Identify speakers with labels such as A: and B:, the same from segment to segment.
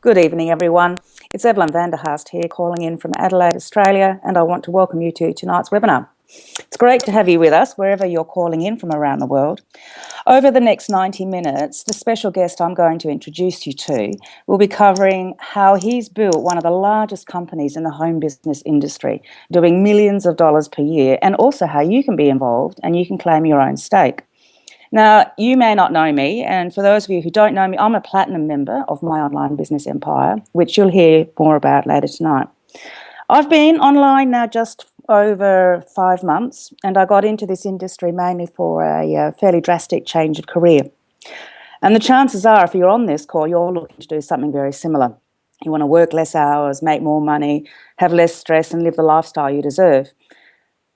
A: Good evening, everyone. It's EvelynVanDeHarst here, calling in from Adelaide, Australia, and I want to welcome you to tonight's webinar. It's great to have you with us, wherever you're calling in from around the world. Over the next 90 minutes, the special guest I'm going to introduce you to will be covering how he's built one of the largest companies in the home business industry, doing millions of dollars per year, and also how you can be involved and you can claim your own stake. Now, you may not know me, and for those of you who don't know me, I'm a platinum member of my online business empire, which you'll hear more about later tonight. I've been online now just over 5 months, and I got into this industry mainly for a fairly drastic change of career. And the chances are, if you're on this call, you're looking to do something very similar. You want to work less hours, make more money, have less stress, and live the lifestyle you deserve.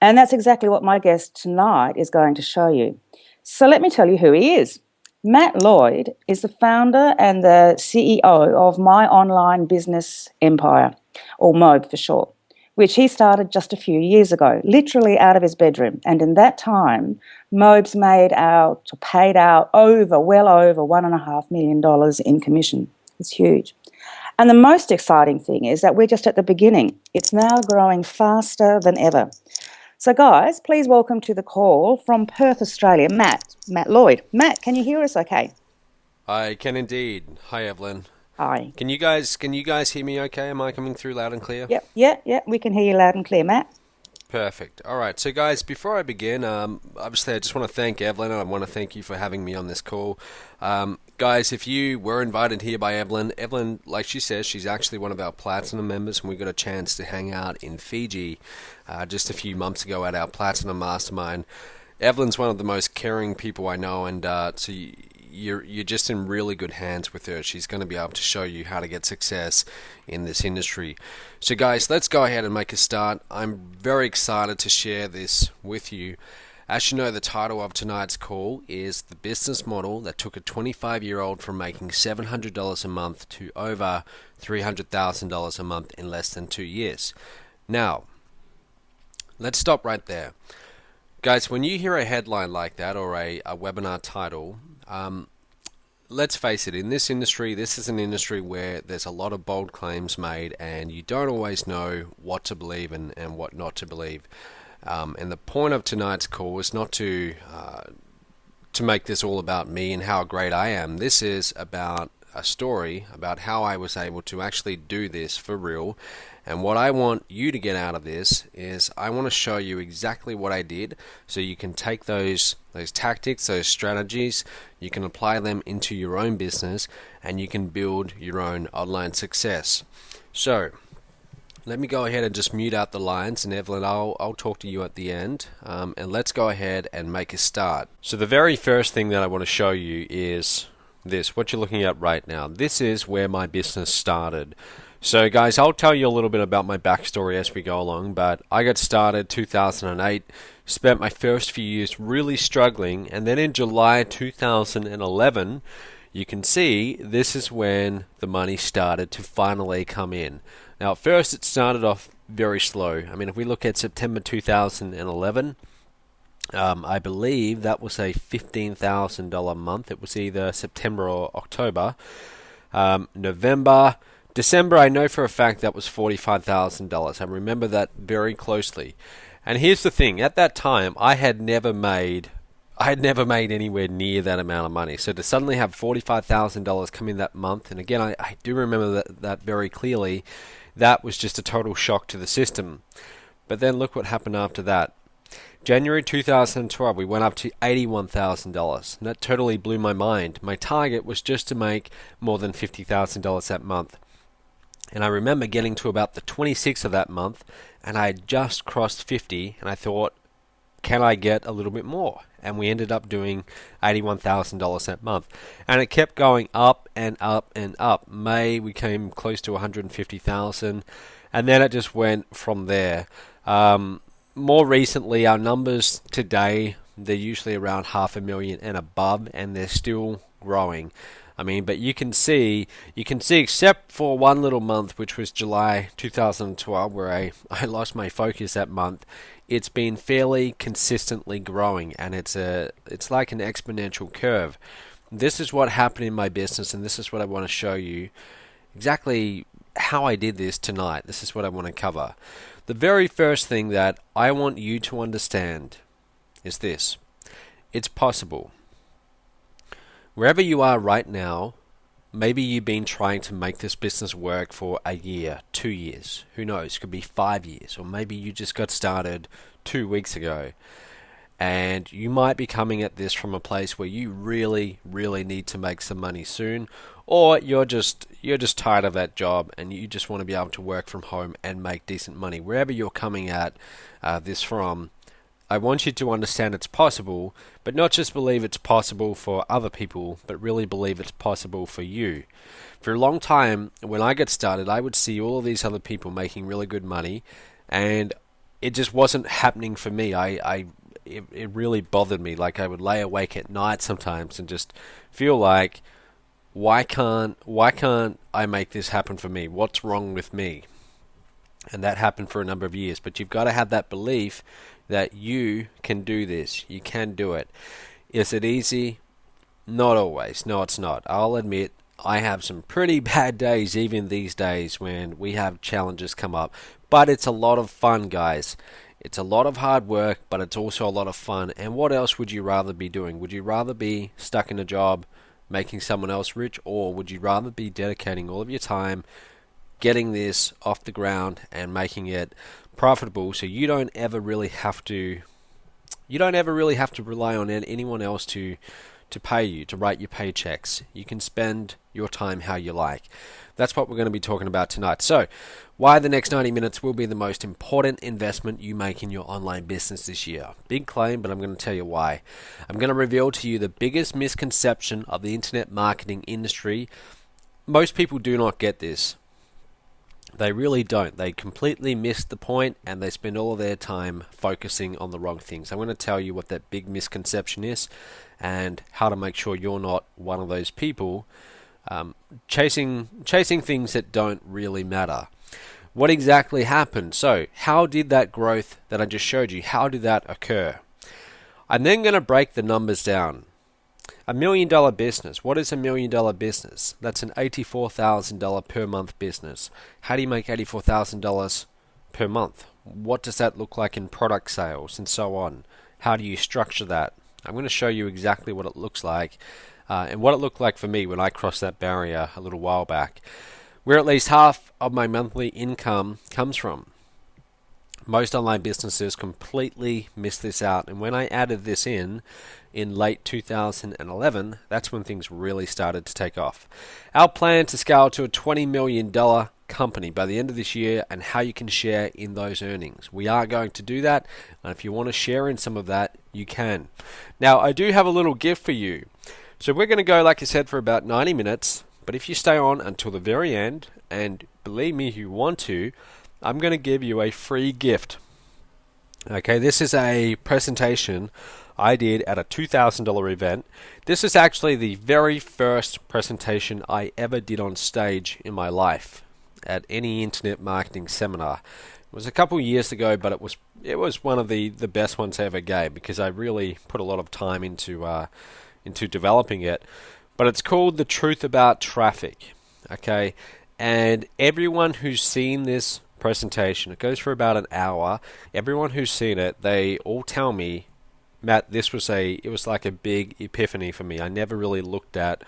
A: And that's exactly what my guest tonight is going to show you. So let me tell you who he is. Matt Lloyd is the founder and the CEO of My Online Business Empire, or MOB for short, which he started just a few years ago, literally out of his bedroom. And in that time, MOB's paid out well over $1.5 million in commission. It's huge. And the most exciting thing is that we're just at the beginning. It's now growing faster than ever. So guys, please welcome to the call from Perth, Australia, Matt Lloyd. Matt, can you hear us okay?
B: I can indeed. Hi, Evelyn.
A: Hi.
B: Can you guys hear me okay? Am I coming through loud and clear?
A: Yep, we can hear you loud and clear, Matt.
B: Perfect. All right, so guys, before I begin, obviously I just want to thank Evelyn, and I want to thank you for having me on this call. Guys, if you were invited here by Evelyn, like she says, she's actually one of our Platinum members, and we got a chance to hang out in Fiji just a few months ago at our Platinum Mastermind. Evelyn's one of the most caring people I know, and so you're just in really good hands with her. She's going to be able to show you how to get success in this industry. So guys, let's go ahead and make a start. I'm very excited to share this with you. As you know, the title of tonight's call is The Business Model That Took a 25-year-old from making $700 a month to over $300,000 a month in less than 2 years. Now, let's stop right there. Guys, when you hear a headline like that or a webinar title, let's face it, in this industry, this is an industry where there's a lot of bold claims made and you don't always know what to believe and what not to believe. And the point of tonight's call is not to make this all about me and how great I am. This is about a story about how I was able to actually do this for real. And what I want you to get out of this is I want to show you exactly what I did so you can take those tactics, those strategies, you can apply them into your own business and you can build your own online success. So let me go ahead and just mute out the lines, and Evelyn, I'll talk to you at the end, and let's go ahead and make a start. So the very first thing that I want to show you is this, what you're looking at right now. This is where my business started. So guys, I'll tell you a little bit about my backstory as we go along, but I got started 2008, spent my first few years really struggling, and then in July 2011, you can see this is when the money started to finally come in. Now at first it started off very slow. I mean, if we look at September 2011, I believe that was a $15,000 month. It was either September or October. November, December, I know for a fact that was $45,000. I remember that very closely. And here's the thing, at that time, I had never made anywhere near that amount of money. So to suddenly have $45,000 come in that month, and again, I do remember that very clearly, that was just a total shock to the system. But then look what happened after that. January 2012, we went up to $81,000. And that totally blew my mind. My target was just to make more than $50,000 that month. And I remember getting to about the 26th of that month, and I had just crossed 50, and I thought, can I get a little bit more? And we ended up doing $81,000 that month. And it kept going up and up and up. May, we came close to $150,000, and then it just went from there. More recently, our numbers today, they're usually around $500,000 and above, and they're still growing. I mean, but you can see except for one little month, which was July 2012, where I lost my focus that month, it's been fairly consistently growing, and it's like an exponential curve. This is what happened in my business, and this is what I want to show you, exactly how I did this tonight. This is what I want to cover. The very first thing that I want you to understand is this. It's possible. Wherever you are right now, maybe you've been trying to make this business work for a year, 2 years, who knows, could be 5 years, or maybe you just got started 2 weeks ago. And you might be coming at this from a place where you really, really need to make some money soon, or you're just tired of that job and you just want to be able to work from home and make decent money. Wherever you're coming at this from, I want you to understand it's possible, but not just believe it's possible for other people, but really believe it's possible for you. For a long time, when I got started, I would see all of these other people making really good money, and it just wasn't happening for me. It really bothered me. Like, I would lay awake at night sometimes and just feel like, why can't I make this happen for me? What's wrong with me? And that happened for a number of years. But you've got to have that belief that you can do this. You can do it. Is it easy? Not always. No, it's not. I'll admit I have some pretty bad days even these days when we have challenges come up. But it's a lot of fun, guys. It's a lot of hard work, but it's also a lot of fun. And what else would you rather be doing? Would you rather be stuck in a job making someone else rich, or would you rather be dedicating all of your time getting this off the ground and making it profitable, so you don't ever really have to rely on anyone else to pay you, to write your paychecks. You can spend your time how you like. That's what we're going to be talking about tonight. So, why the next 90 minutes will be the most important investment you make in your online business this year. Big claim, but I'm going to tell you why. I'm going to reveal to you the biggest misconception of the internet marketing industry. Most people do not get this. They really don't. They completely miss the point, and they spend all of their time focusing on the wrong things. I'm going to tell you what that big misconception is and how to make sure you're not one of those people chasing things that don't really matter. What exactly happened? So, how did that growth that I just showed you, how did that occur? I'm then going to break the numbers down. $1 million business. What is $1 million business? That's an $84,000 per month business. How do you make $84,000 per month? What does that look like in product sales and so on? How do you structure that? I'm going to show you exactly what it looks like and what it looked like for me when I crossed that barrier a little while back, where at least half of my monthly income comes from. Most online businesses completely miss this out, and when I added this in late 2011, that's when things really started to take off. Our plan to scale to a $20 million company by the end of this year, and how you can share in those earnings. We are going to do that, and if you want to share in some of that, you can. Now, I do have a little gift for you. So we're going to go, like I said, for about 90 minutes, but if you stay on until the very end, and believe me, if you want to, I'm going to give you a free gift. Okay, this is a presentation I did at a $2,000 event. This is actually the very first presentation I ever did on stage in my life at any internet marketing seminar. It was a couple of years ago, but it was one of the best ones I ever gave, because I really put a lot of time into developing it. But it's called The Truth About Traffic. Okay, and everyone who's seen this presentation, it goes for about an hour. Everyone who's seen it, they all tell me, Matt, it was like a big epiphany for me. I never really looked at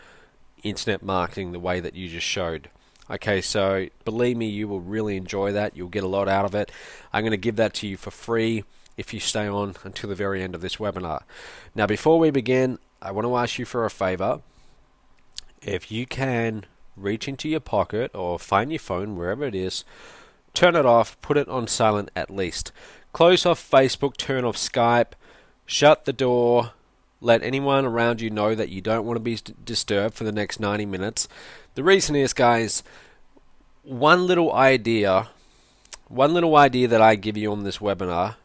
B: internet marketing the way that you just showed. Okay, so believe me, you will really enjoy that. You'll get a lot out of it. I'm going to give that to you for free if you stay on until the very end of this webinar. Now, before we begin, I want to ask you for a favor. If you can reach into your pocket or find your phone, wherever it is, turn it off, put it on silent at least. Close off Facebook, turn off Skype, shut the door, let anyone around you know that you don't want to be disturbed for the next 90 minutes. The reason is, guys, one little idea that I give you on this webinar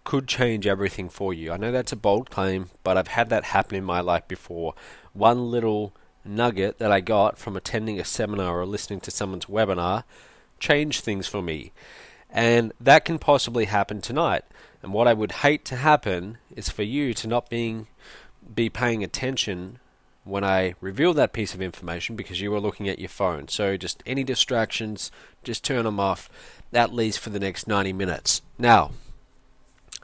B: could change everything for you. I know that's a bold claim, but I've had that happen in my life before. One little nugget that I got from attending a seminar or listening to someone's webinar changed things for me. And that can possibly happen tonight. And what I would hate to happen is for you to not be paying attention when I reveal that piece of information because you were looking at your phone. So just any distractions, just turn them off, at least for the next 90 minutes. Now,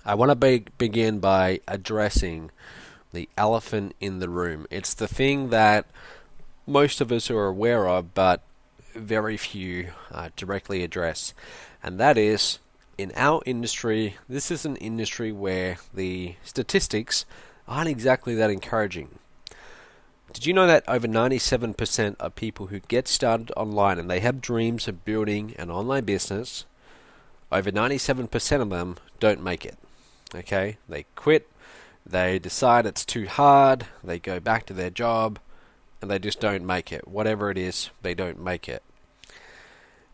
B: I want to begin by addressing the elephant in the room. It's the thing that most of us are aware of, but very few directly address. And that is, in our industry, this is an industry where the statistics aren't exactly that encouraging. Did you know that over 97% of people who get started online and they have dreams of building an online business, over 97% of them don't make it? Okay, they quit, they decide it's too hard, they go back to their job, and they just don't make it. Whatever it is, they don't make it.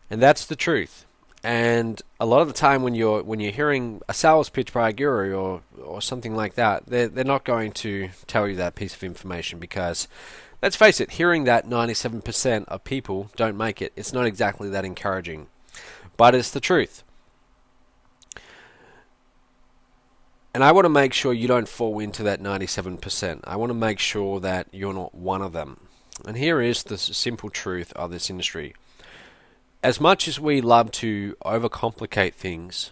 B: And that's the truth. And a lot of the time when you're hearing a sales pitch by a guru or something like that, they're not going to tell you that piece of information because, let's face it, hearing that 97% of people don't make it, it's not exactly that encouraging. But it's the truth. And I want to make sure you don't fall into that 97%. I want to make sure that you're not one of them. And here is the simple truth of this industry. As much as we love to overcomplicate things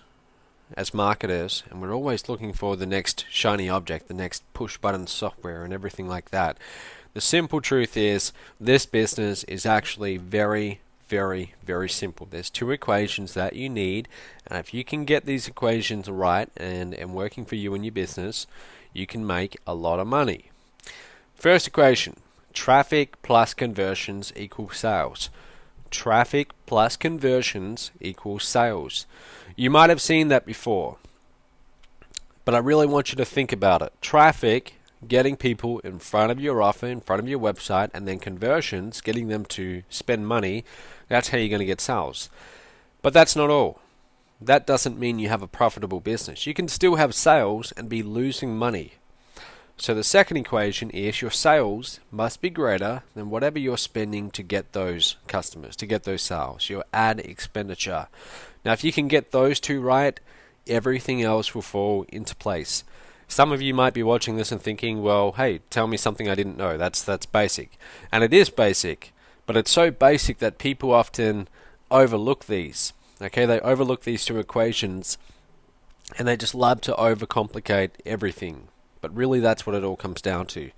B: as marketers, and we're always looking for the next shiny object, the next push button software and everything like that, the simple truth is this business is actually very, very, very simple. There's two equations that you need, and if you can get these equations right and working for you and your business, you can make a lot of money. First equation, traffic plus conversions equals sales. Traffic plus conversions equals sales. You might have seen that before, but I really want you to think about it. Traffic, getting people in front of your offer, in front of your website, and then conversions, getting them to spend money, that's how you're going to get sales. But that's not all. That doesn't mean you have a profitable business. You can still have sales and be losing money. So the second equation is your sales must be greater than whatever you're spending to get those customers, to get those sales, your ad expenditure. Now, if you can get those two right, everything else will fall into place. Some of you might be watching this and thinking, well, hey, tell me something I didn't know. That's basic. And it is basic, but it's so basic that people often overlook these. Okay, they overlook these two equations and they just love to overcomplicate everything. But really, that's what it all comes down to.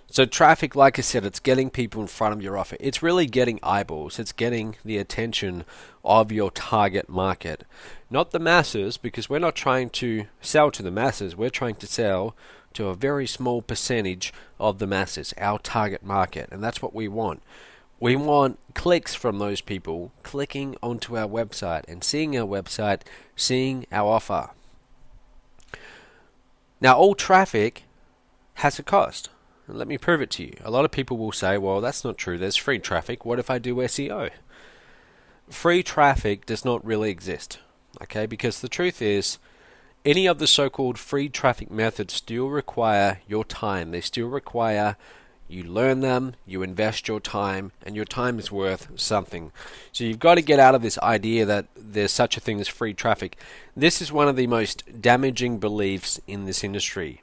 B: So traffic, like I said, it's getting people in front of your offer. It's really getting eyeballs. It's getting the attention of your target market. Not the masses, because we're not trying to sell to the masses. We're trying to sell to a very small percentage of the masses, our target market. And that's what we want. We want clicks from those people clicking onto our website and seeing our website, seeing our offer. Now, all traffic has a cost. And let me prove it to you. A lot of people will say, well, that's not true. There's free traffic. What if I do SEO? Free traffic does not really exist. Okay, because the truth is, any of the so-called free traffic methods still require your time. They still require you learn them, you invest your time, and your time is worth something. So you've got to get out of this idea that there's such a thing as free traffic. This is one of the most damaging beliefs in this industry.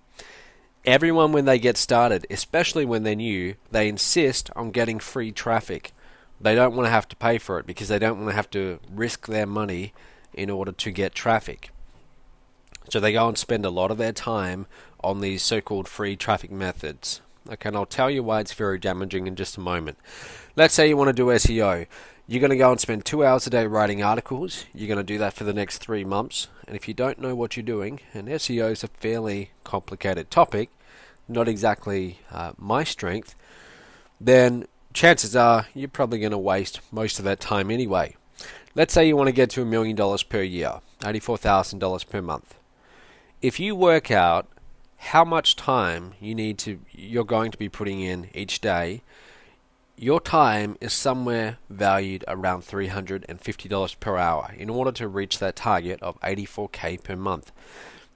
B: Everyone, when they get started, especially when they're new, they insist on getting free traffic. They don't want to have to pay for it because they don't want to have to risk their money in order to get traffic. So they go and spend a lot of their time on these so-called free traffic methods. Okay, and I'll tell you why it's very damaging in just a moment. Let's say you want to do SEO. You're going to go and spend 2 hours a day writing articles. You're going to do that for the next 3 months. And if you don't know what you're doing, and SEO is a fairly complicated topic, not exactly my strength, then chances are you're probably going to waste most of that time anyway. Let's say you want to get to $1 million per year, $84,000 per month. If you work out how much time you're going to be putting in each day, your time is somewhere valued around $350 per hour in order to reach that target of $84K per month.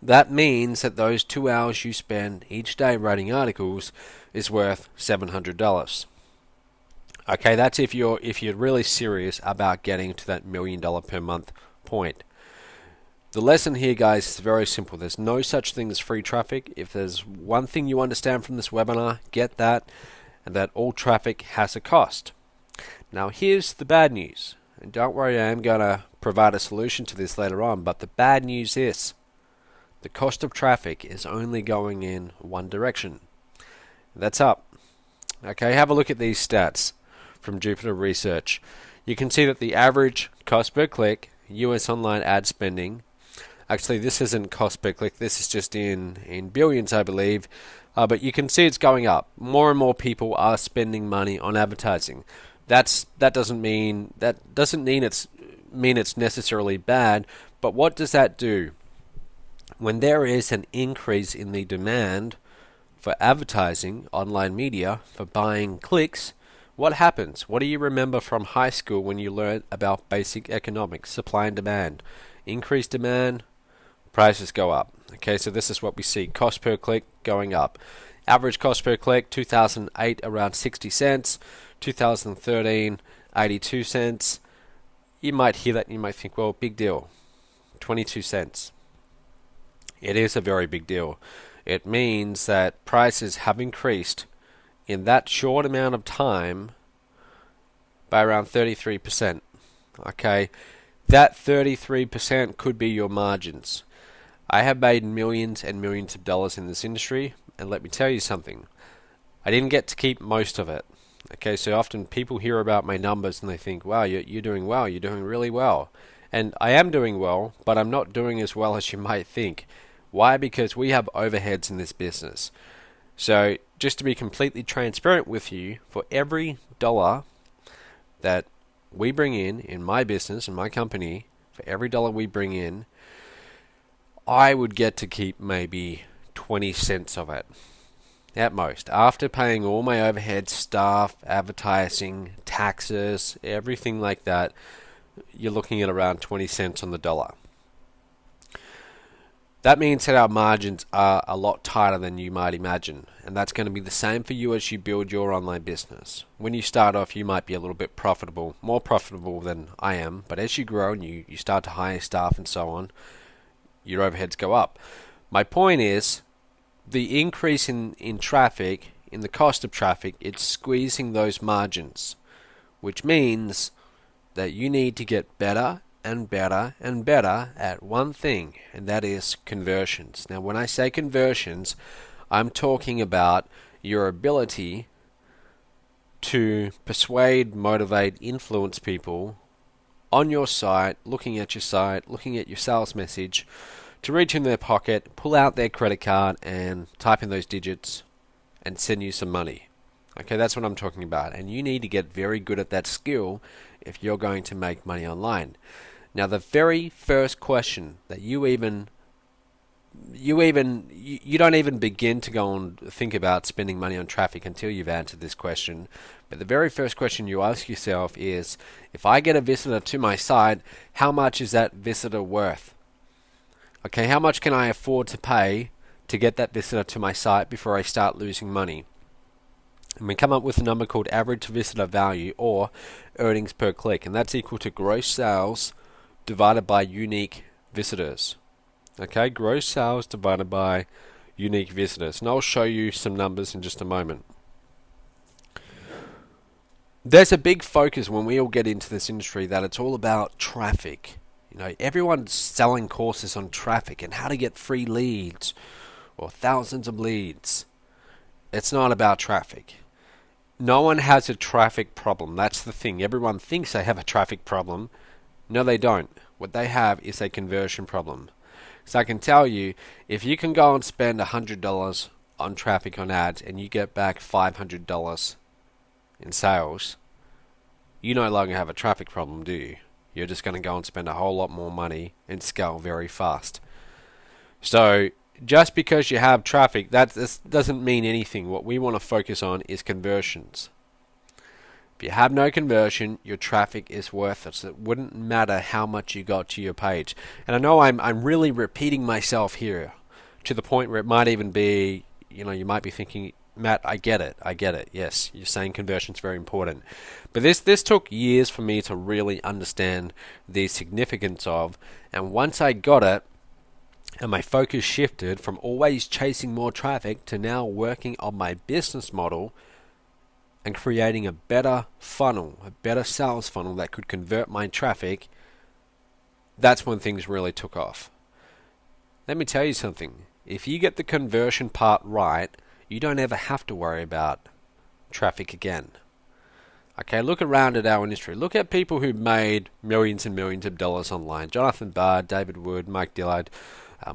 B: That means that those 2 hours you spend each day writing articles is worth $700. Okay, that's if you're really serious about getting to that $1 million per month point. The lesson here, guys, is very simple. There's no such thing as free traffic. If there's one thing you understand from this webinar, get that. and that all traffic has a cost. Now here's the bad news, and don't worry, I am going to provide a solution to this later on, but the bad news is the cost of traffic is only going in one direction. That's up. Okay, have a look at these stats from Jupiter Research. You can see that the average cost per click, US online ad spending, actually this isn't cost per click, this is just in billions I believe, but you can see it's going up. More and more people are spending money on advertising. That doesn't mean it's necessarily bad, but what does that do? When there is an increase in the demand for advertising, online media, for buying clicks, what happens? What do you remember from high school when you learned about basic economics, supply and demand? Increased demand, prices go up. Okay, so this is what we see. Cost per click going up. Average cost per click, 2008 around 60 cents, 2013 82 cents. You might hear that and you might think, well, big deal. 22 cents. It is a very big deal. It means that prices have increased in that short amount of time by around 33%. Okay, that 33% could be your margins. I have made millions and millions of dollars in this industry, and let me tell you something. I didn't get to keep most of it. Okay, so often people hear about my numbers and they think, wow, you're doing well, you're doing really well. And I am doing well, but I'm not doing as well as you might think. Why? Because we have overheads in this business. So just to be completely transparent with you, for every dollar that we bring in my business, in my company, for every dollar we bring in, I would get to keep maybe 20 cents of it. At most. After paying all my overhead, staff, advertising, taxes, everything like that, you're looking at around 20 cents on the dollar. That means that our margins are a lot tighter than you might imagine, and that's going to be the same for you as you build your online business. When you start off, you might be a little bit profitable, more profitable than I am, but as you grow and you start to hire staff and so on, your overheads go up. My point is, the increase in traffic, in the cost of traffic, it's squeezing those margins, which means that you need to get better and better and better at one thing, and that is conversions. Now, when I say conversions, I'm talking about your ability to persuade, motivate, influence people on your site, looking at your sales message, to reach in their pocket, pull out their credit card and type in those digits and send you some money. Okay, that's what I'm talking about. And you need to get very good at that skill if you're going to make money online. Now, the very first question that you don't even begin to go and think about spending money on traffic until you've answered this question. But the very first question you ask yourself is, if I get a visitor to my site, how much is that visitor worth? Okay, how much can I afford to pay to get that visitor to my site before I start losing money? And we come up with a number called average visitor value, or earnings per click, and that's equal to gross sales divided by unique visitors. Okay, gross sales divided by unique visitors. And I'll show you some numbers in just a moment. There's a big focus when we all get into this industry that it's all about traffic. You know, everyone's selling courses on traffic and how to get free leads or thousands of leads. It's not about traffic. No one has a traffic problem. That's the thing. Everyone thinks they have a traffic problem. No, they don't. What they have is a conversion problem. So I can tell you, if you can go and spend $100 on traffic on ads and you get back $500 in sales, you no longer have a traffic problem, do you? You're just going to go and spend a whole lot more money and scale very fast. So just because you have traffic, that doesn't mean anything. What we want to focus on is conversions. If you have no conversion, your traffic is worthless. It wouldn't matter how much you got to your page. And I know I'm really repeating myself here to the point where it might even be, you might be thinking, Matt, I get it. Yes, you're saying conversion's very important. But this took years for me to really understand the significance of, and once I got it, and my focus shifted from always chasing more traffic to now working on my business model, and creating a better funnel, a better sales funnel that could convert my traffic, that's when things really took off. Let me tell you something. If you get the conversion part right, you don't ever have to worry about traffic again. Okay, look around at our industry. Look at people who've made millions and millions of dollars online. Jonathan Barr, David Wood, Mike Dillard,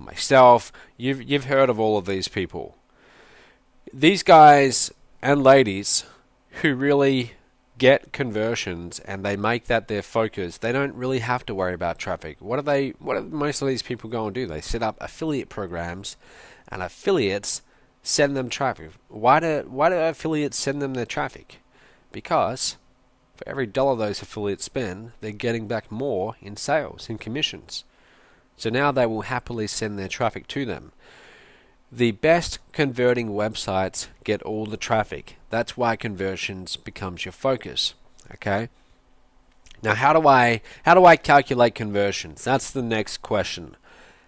B: myself. You've heard of all of these people. These guys and ladies who really get conversions and they make that their focus, they don't really have to worry about traffic. What do most of these people go and do? They set up affiliate programs, and affiliates send them traffic. Why do affiliates send them their traffic? Because for every dollar those affiliates spend, they're getting back more in sales, in commissions. So now they will happily send their traffic to them. The best converting websites get all the traffic. That's why conversions becomes your focus. Okay? Now how do I calculate conversions? That's the next question.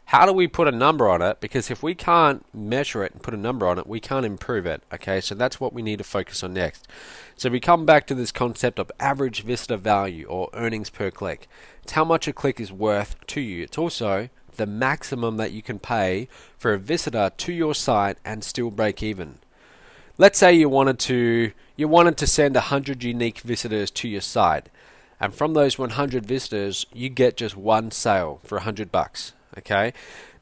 B: How do we put a number on it? Because if we can't measure it and put a number on it, we can't improve it. Okay, so that's what we need to focus on next. So we come back to this concept of average visitor value or earnings per click. It's how much a click is worth to you. It's also the maximum that you can pay for a visitor to your site and still break even. Let's say you wanted to send 100 unique visitors to your site, and from those 100 visitors, you get just one sale for $100. Okay,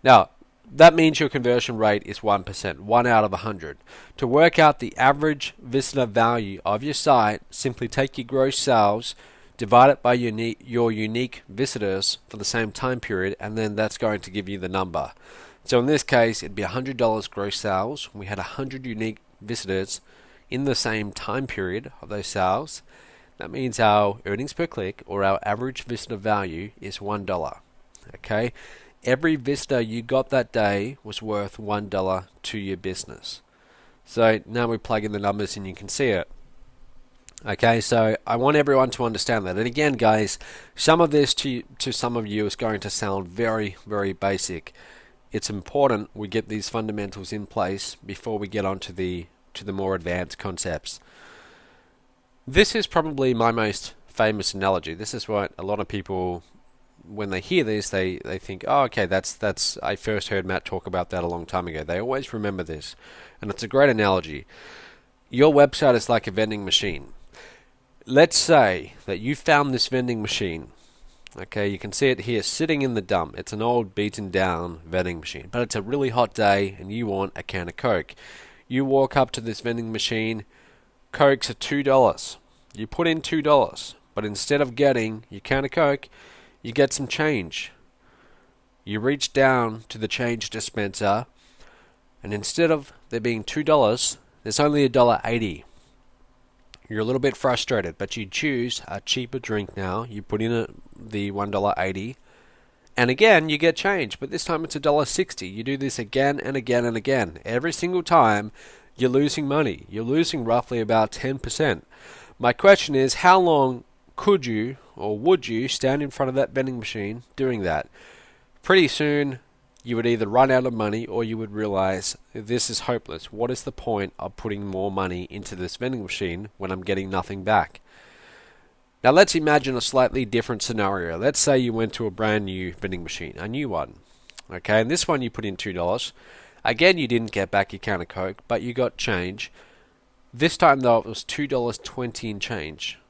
B: now that means your conversion rate is 1%, 1 out of 100. To work out the average visitor value of your site, simply take your gross sales, divide it by your unique visitors for the same time period, and then that's going to give you the number. So in this case, it'd be $100 gross sales. We had 100 unique visitors in the same time period of those sales. That means our earnings per click, or our average visitor value, is $1. Okay, every visitor you got that day was worth $1 to your business. So now we plug in the numbers and you can see it. Okay, so I want everyone to understand that. And again, guys, some of this to some of you is going to sound very, very basic. It's important we get these fundamentals in place before we get on to the more advanced concepts. This is probably my most famous analogy. This is what a lot of people, when they hear this, they think, oh, okay, that's I first heard Matt talk about that a long time ago. They always remember this, and it's a great analogy. Your website is like a vending machine. Let's say that you found this vending machine. Okay, you can see it here sitting in the dump. It's an old beaten down vending machine, but it's a really hot day and you want a can of Coke. You walk up to this vending machine. Cokes are $2. You put in $2, but instead of getting your can of Coke, you get some change. You reach down to the change dispenser, and instead of there being $2, there's only $1.80. You're a little bit frustrated, but you choose a cheaper drink now. You put in the $1.80, and again you get change, but this time it's $1.60. You do this again and again and again. Every single time you're losing money. You're losing roughly about 10%. My question is, how long could you or would you stand in front of that vending machine doing that? Pretty soon you would either run out of money or you would realize this is hopeless. What is the point of putting more money into this vending machine when I'm getting nothing back? Now let's imagine a slightly different scenario. Let's say you went to a brand new vending machine, a new one. Okay, and this one you put in $2. Again, you didn't get back your can of Coke, but you got change. This time though, it was $2.20 in change.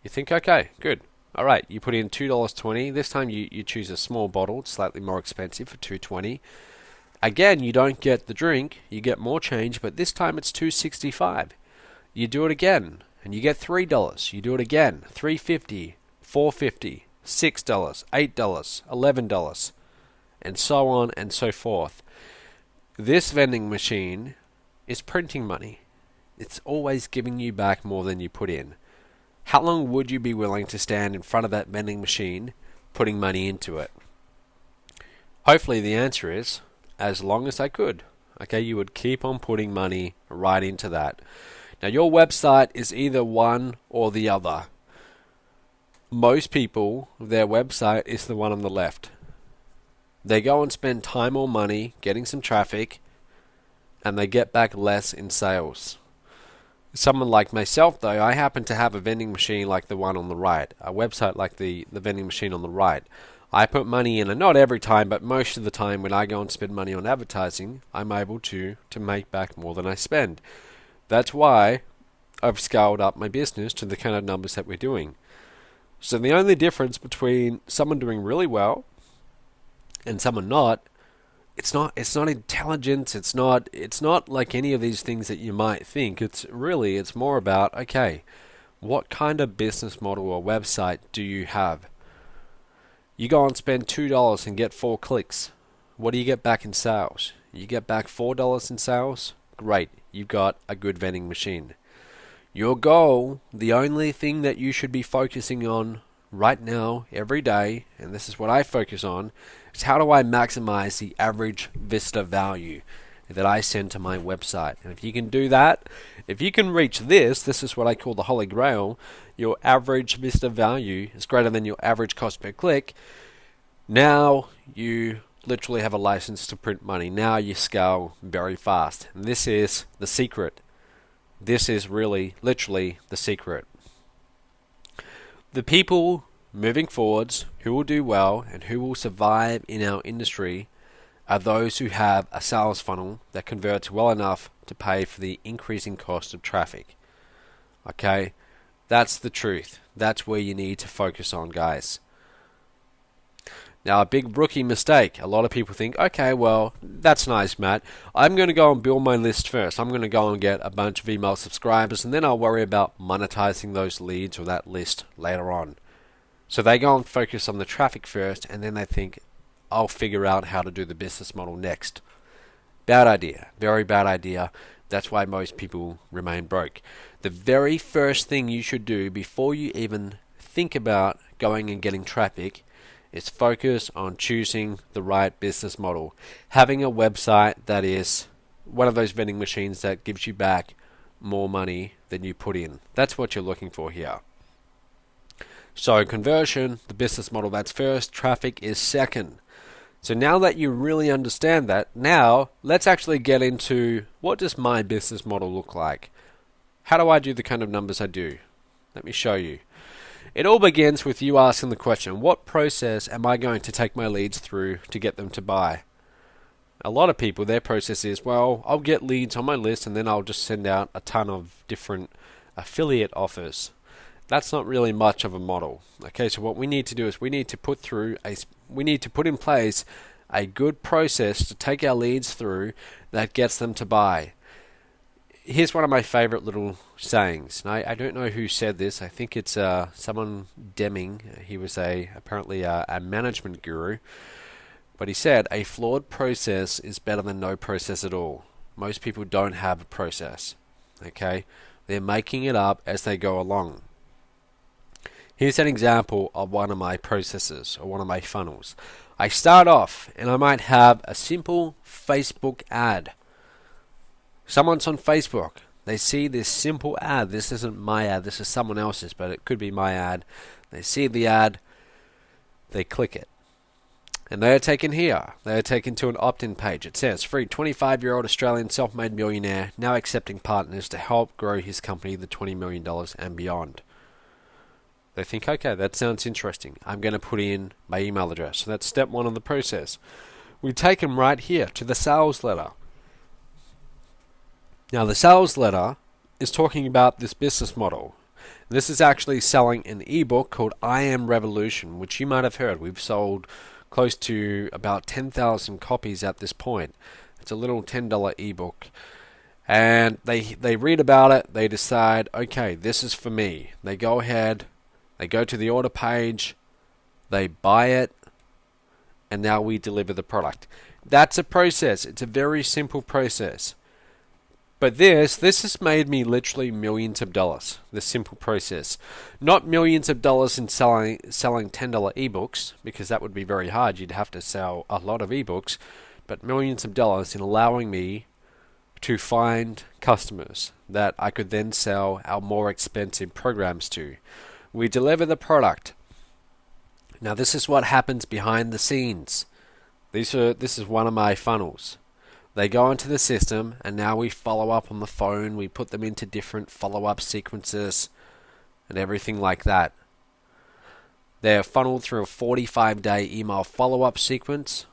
B: You think, okay, good. All right, you put in $2.20. This time you choose a small bottle, slightly more expensive for $2.20. Again, you don't get the drink, you get more change, but this time it's $2.65. You do it again, and you get $3. You do it again, $3.50, $4.50, $6, $8, $11, and so on and so forth. This vending machine is printing money. It's always giving you back more than you put in. How long would you be willing to stand in front of that vending machine putting money into it? Hopefully the answer is as long as I could. Okay, you would keep on putting money right into that. Now your website is either one or the other. Most people, their website is the one on the left. They go and spend time or money getting some traffic, and they get back less in sales. Someone like myself, though, I happen to have a vending machine like the one on the right, a website like the vending machine on the right. I put money in, and not every time, but most of the time when I go and spend money on advertising, I'm able to make back more than I spend. That's why I've scaled up my business to the kind of numbers that we're doing. So the only difference between someone doing really well and someone not, it's not intelligence, it's not like any of these things that you might think. It's more about, okay, what kind of business model or website do you have? You go and spend $2 and get 4 clicks. What do you get back in sales? You get back $4 in sales? Great, you've got a good vending machine. Your goal, the only thing that you should be focusing on right now, every day, and this is what I focus on, is how do I maximize the average visitor value that I send to my website. And if you can do that, if you can reach this is what I call the holy grail. Your average visitor value is greater than your average cost per click. Now you literally have a license to print money. Now you scale very fast. And this is the secret. This is really, literally the secret. The people moving forwards who will do well and who will survive in our industry are those who have a sales funnel that converts well enough to pay for the increasing cost of traffic. Okay? That's the truth. That's where you need to focus on, guys. Now, a big rookie mistake. A lot of people think, okay, well, that's nice, Matt. I'm going to go and build my list first. I'm going to go and get a bunch of email subscribers, and then I'll worry about monetizing those leads or that list later on. So they go and focus on the traffic first, and then they think, I'll figure out how to do the business model next. Bad idea. Very bad idea. That's why most people remain broke. The very first thing you should do before you even think about going and getting traffic is focus on choosing the right business model. Having a website that is one of those vending machines that gives you back more money than you put in. That's what you're looking for here. So conversion, the business model, that's first. Traffic is second. So now that you really understand that, now let's actually get into what does my business model look like? How do I do the kind of numbers I do? Let me show you. It all begins with you asking the question, what process am I going to take my leads through to get them to buy? A lot of people, their process is, well, I'll get leads on my list and then I'll just send out a ton of different affiliate offers. That's not really much of a model. Okay, so what we need to do is we need to put in place a good process to take our leads through that gets them to buy. Here's one of my favorite little sayings. And I don't know who said this. I think it's someone Deming. He was apparently a management guru. But he said, a flawed process is better than no process at all. Most people don't have a process. Okay? They're making it up as they go along. Here's an example of one of my processes or one of my funnels. I start off and I might have a simple Facebook ad. Someone's on Facebook. They see this simple ad. This isn't my ad. This is someone else's, but it could be my ad. They see the ad. They click it. And they are taken here. They are taken to an opt-in page. It says, free 25-year-old Australian self-made millionaire now accepting partners to help grow his company to $20 million and beyond. They think, okay, that sounds interesting. I'm going to put in my email address. So that's step one of the process. We take them right here to the sales letter. Now, the sales letter is talking about this business model. This is actually selling an ebook called I Am Revolution, which you might have heard. We've sold close to about 10,000 copies at this point. It's a little $10 ebook. And they read about it. They decide, okay, this is for me. They go ahead. They go to the order page, they buy it, and now we deliver the product. That's a process. It's a very simple process. But this has made me literally millions of dollars, this simple process. Not millions of dollars in selling $10 ebooks, because that would be very hard. You'd have to sell a lot of ebooks, but millions of dollars in allowing me to find customers that I could then sell our more expensive programs to. We deliver the product. Now this is what happens behind the scenes. This is one of my funnels. They go into the system, and now we follow up on the phone. We put them into different follow-up sequences and everything like that. They're funneled through a 45-day email follow-up sequence,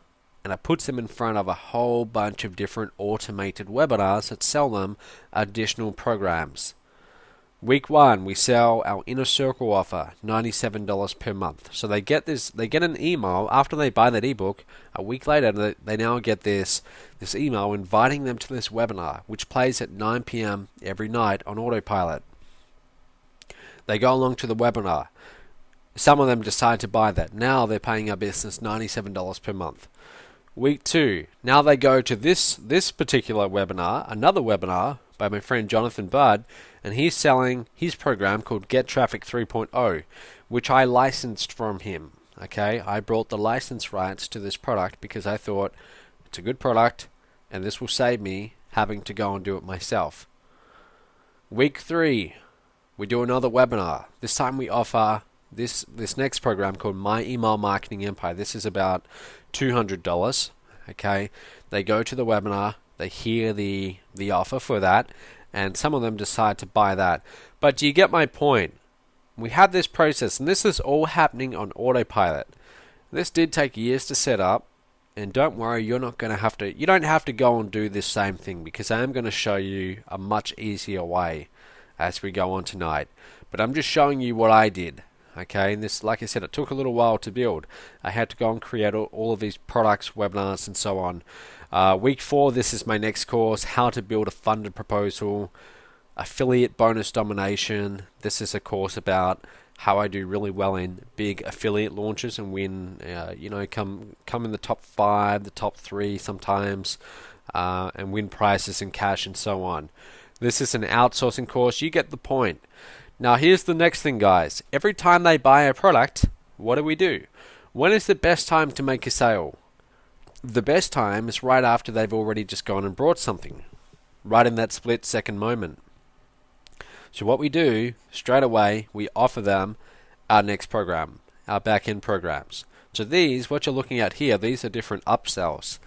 B: and it puts them in front of a whole bunch of different automated webinars that sell them additional programs. Week 1, we sell our Inner Circle offer, $97 per month. So they get an email after they buy that ebook. A week later, they now get this email inviting them to this webinar, which plays at 9 p.m. every night on autopilot. They go along to the webinar. Some of them decide to buy that. Now they're paying our business $97 per month. Week 2, now they go to this particular webinar, another webinar by my friend Jonathan Budd, and he's selling his program called Get Traffic 3.0, which I licensed from him. Okay, I brought the license rights to this product because I thought it's a good product and this will save me having to go and do it myself. Week 3, we do another webinar. This time we offer this next program called My Email Marketing Empire. This is about $200. Okay, they go to the webinar, they hear the offer for that, and some of them decide to buy that. But do you get my point? We have this process, and this is all happening on autopilot. This did take years to set up, and don't worry, you don't have to go and do this same thing, because I am going to show you a much easier way as we go on tonight. But I'm just showing you what I did. Okay, and this, like I said, it took a little while to build. I had to go and create all of these products, webinars, and so on. Week 4, this is my next course, How to Build a Funded Proposal, Affiliate Bonus Domination. This is a course about how I do really well in big affiliate launches and win, come in the top 5, the top 3 sometimes, and win prizes in cash and so on. This is an outsourcing course. You get the point. Now here's the next thing, guys. Every time they buy a product, what do? When is the best time to make a sale? The best time is right after they've already just gone and bought something. Right in that split second moment. So what we do, straight away, we offer them our next program, our back-end programs. So these, what you're looking at here, these are different upsells.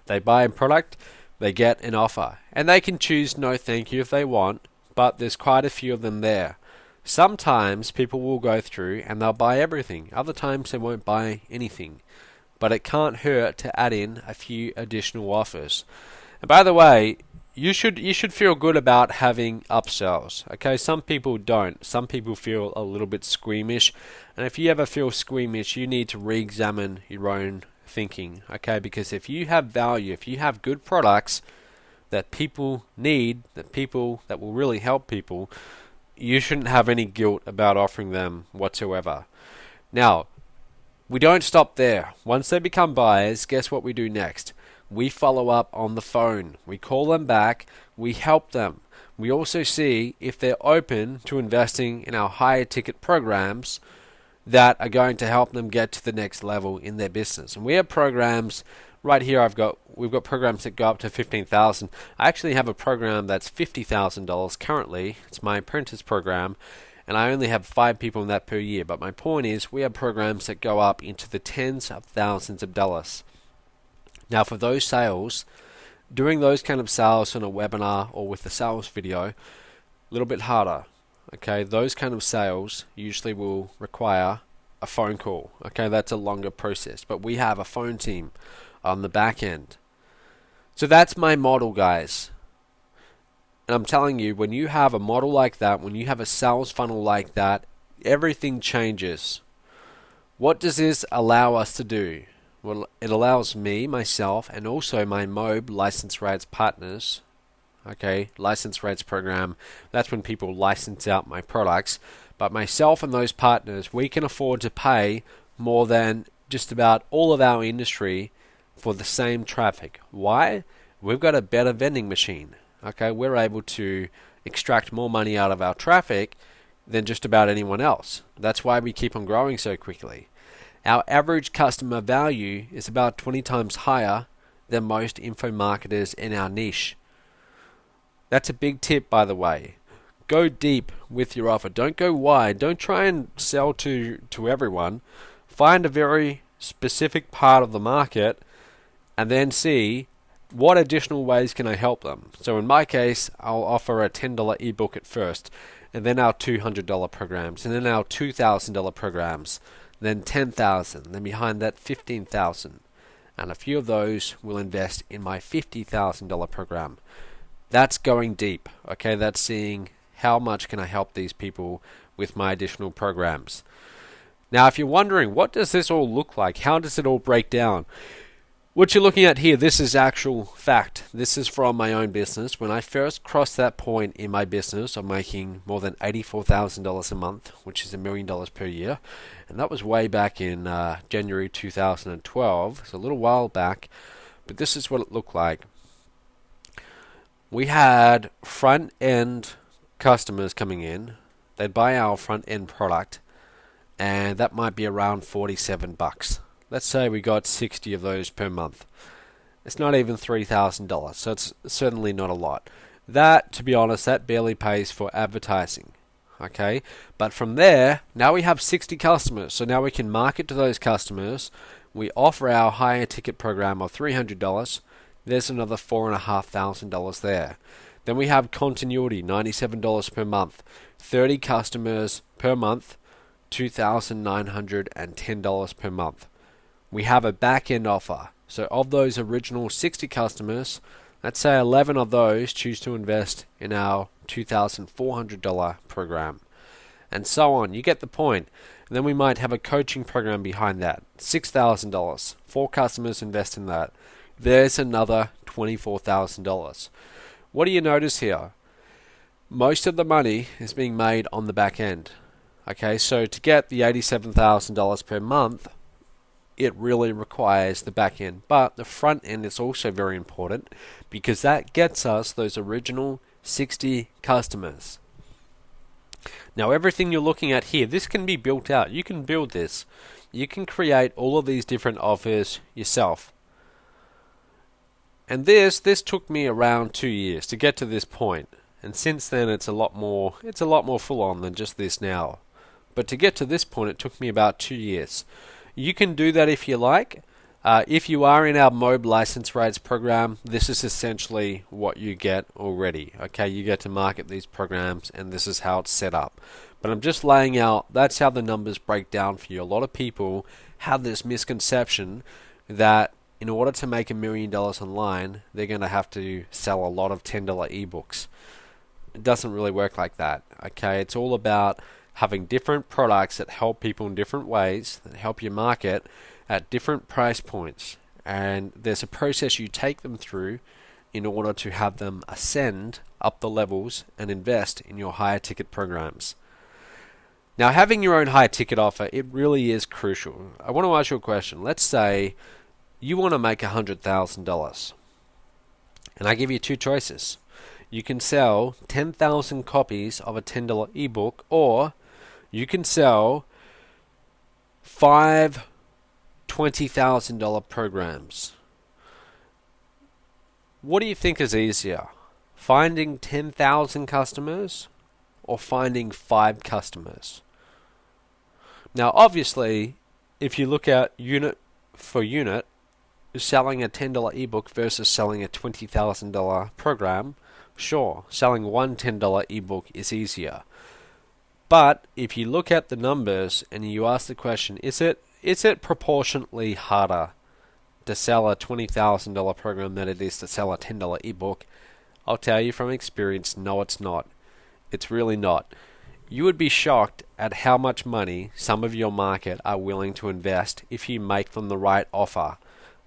B: They buy a product, they get an offer. And they can choose no thank you if they want, but there's quite a few of them there. Sometimes people will go through and they'll buy everything. Other times they won't buy anything. But it can't hurt to add in a few additional offers. And by the way, you should feel good about having upsells. Okay, some people don't. Some people feel a little bit squeamish. And if you ever feel squeamish, you need to re-examine your own thinking. Okay, because if you have value, if you have good products that people need, that will really help people, you shouldn't have any guilt about offering them whatsoever. Now, we don't stop there. Once they become buyers, guess what we do next? We follow up on the phone. We call them back. We help them. We also see if they're open to investing in our higher ticket programs that are going to help them get to the next level in their business. And we have programs right here. We've got programs that go up to $15,000. I actually have a program that's $50,000 currently. It's my apprentice program, and I only have 5 people in that per year. But my point is, we have programs that go up into the tens of thousands of dollars. Now, for those sales, doing those kind of sales on a webinar or with a sales video, a little bit harder. Okay, those kind of sales usually will require a phone call. Okay, that's a longer process, but we have a phone team on the back end. So that's my model, guys. And I'm telling you, when you have a model like that, when you have a sales funnel like that, everything changes. What does this allow us to do? Well, it allows me, myself, and also my MOB license rates partners. Okay, license rates program. That's when people license out my products. But myself and those partners, we can afford to pay more than just about all of our industry for the same traffic. Why? We've got a better vending machine. Okay, we're able to extract more money out of our traffic than just about anyone else. That's why we keep on growing so quickly. Our average customer value is about 20 times higher than most info marketers in our niche. That's a big tip, by the way. Go deep with your offer. Don't go wide. Don't try and sell to everyone. Find a very specific part of the market and then see what additional ways can I help them? So in my case, I'll offer a $10 ebook at first, and then our $200 programs, and then our $2,000 programs, then $10,000, then behind that $15,000, and a few of those will invest in my $50,000 program. That's going deep, okay? That's seeing how much can I help these people with my additional programs. Now, if you're wondering, what does this all look like? How does it all break down? What you're looking at here, this is actual fact. This is from my own business. When I first crossed that point in my business of making more than $84,000 a month, which is $1 million per year, and that was way back in January 2012, so a little while back, but this is what it looked like. We had front-end customers coming in. They'd buy our front-end product, and that might be around $47. Let's say we got 60 of those per month. It's not even $3,000, so it's certainly not a lot. That, to be honest, that barely pays for advertising. Okay, but from there, now we have 60 customers, so now we can market to those customers. We offer our higher ticket program of $300. There's another $4,500 there. Then we have continuity, $97 per month. 30 customers per month, $2,910 per month. We have a back-end offer. So of those original 60 customers, let's say 11 of those choose to invest in our $2,400 program. And so on. You get the point. And then we might have a coaching program behind that. $6,000. 4 customers invest in that. There's another $24,000. What do you notice here? Most of the money is being made on the back end. Okay, so to get the $87,000 per month, it really requires the back end. But the front end is also very important because that gets us those original 60 customers. Now everything you're looking at here, this can be built out. You can build this. You can create all of these different offers yourself. And this took me around 2 years to get to this point. And since then it's a lot more full on than just this now. But to get to this point, it took me about 2 years. You can do that if you like. If you are in our MOB license rates program, this is essentially what you get already. Okay, you get to market these programs, and this is how it's set up. But I'm just laying out, that's how the numbers break down for you. A lot of people have this misconception that in order to make $1 million online, they're going to have to sell a lot of $10 ebooks. It doesn't really work like that. Okay, it's all about having different products that help people in different ways, that help you market at different price points. And there's a process you take them through in order to have them ascend up the levels and invest in your higher ticket programs. Now, having your own higher ticket offer, it really is crucial. I want to ask you a question. Let's say you want to make $100,000. And I give you 2 choices. You can sell 10,000 copies of a $10 ebook, or you can sell 5 $20,000 programs. What do you think is easier? Finding 10,000 customers or finding 5 customers? Now, obviously, if you look at unit for unit, selling a $10 ebook versus selling a $20,000 program, sure, selling one $10 ebook is easier. But if you look at the numbers and you ask the question, is it proportionately harder to sell a $20,000 program than it is to sell a $10 ebook? I'll tell you from experience, no, it's not. It's really not. You would be shocked at how much money some of your market are willing to invest if you make them the right offer.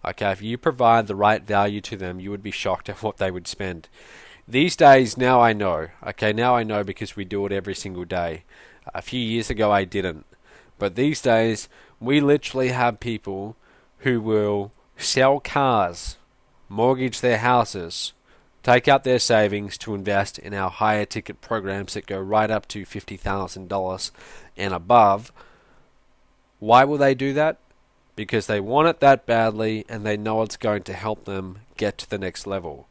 B: Okay, if you provide the right value to them, you would be shocked at what they would spend. These days, now I know. Okay, now I know because we do it every single day. A few years ago, I didn't. But these days, we literally have people who will sell cars, mortgage their houses, take out their savings to invest in our higher ticket programs that go right up to $50,000 and above. Why will they do that? Because they want it that badly and they know it's going to help them get to the next level.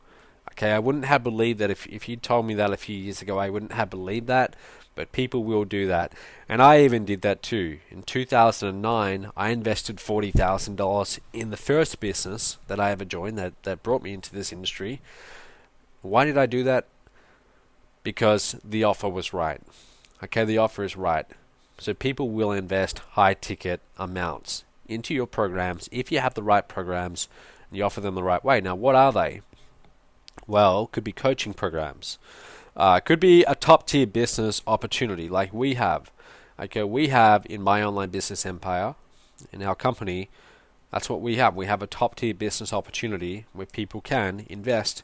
B: Okay, I wouldn't have believed that if you told me that a few years ago, I wouldn't have believed that. but people will do that. And I even did that too. In 2009, I invested $40,000 in the first business that I ever joined that brought me into this industry. Why did I do that? Because the offer was right. Okay, the offer is right. So people will invest high ticket amounts into your programs if you have the right programs and you offer them the right way. Now, what are they? Well, could be coaching programs. Could be a top tier business opportunity like we have. Okay, we have in My Online Business Empire, in our company, that's what we have. We have a top tier business opportunity where people can invest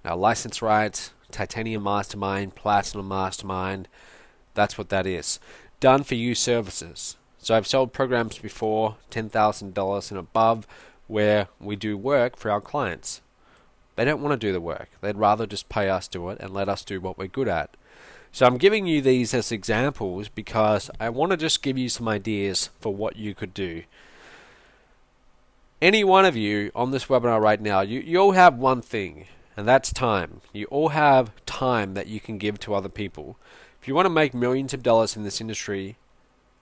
B: our license rights, Titanium Mastermind, Platinum Mastermind. That's what that is. Done for you services. So I've sold programs before, $10,000 and above, where we do work for our clients. They don't want to do the work. They'd rather just pay us do it and let us do what we're good at. So I'm giving you these as examples because I want to just give you some ideas for what you could do. Any one of you on this webinar right now, you all have one thing, and that's time. You all have time that you can give to other people. If you want to make millions of dollars in this industry,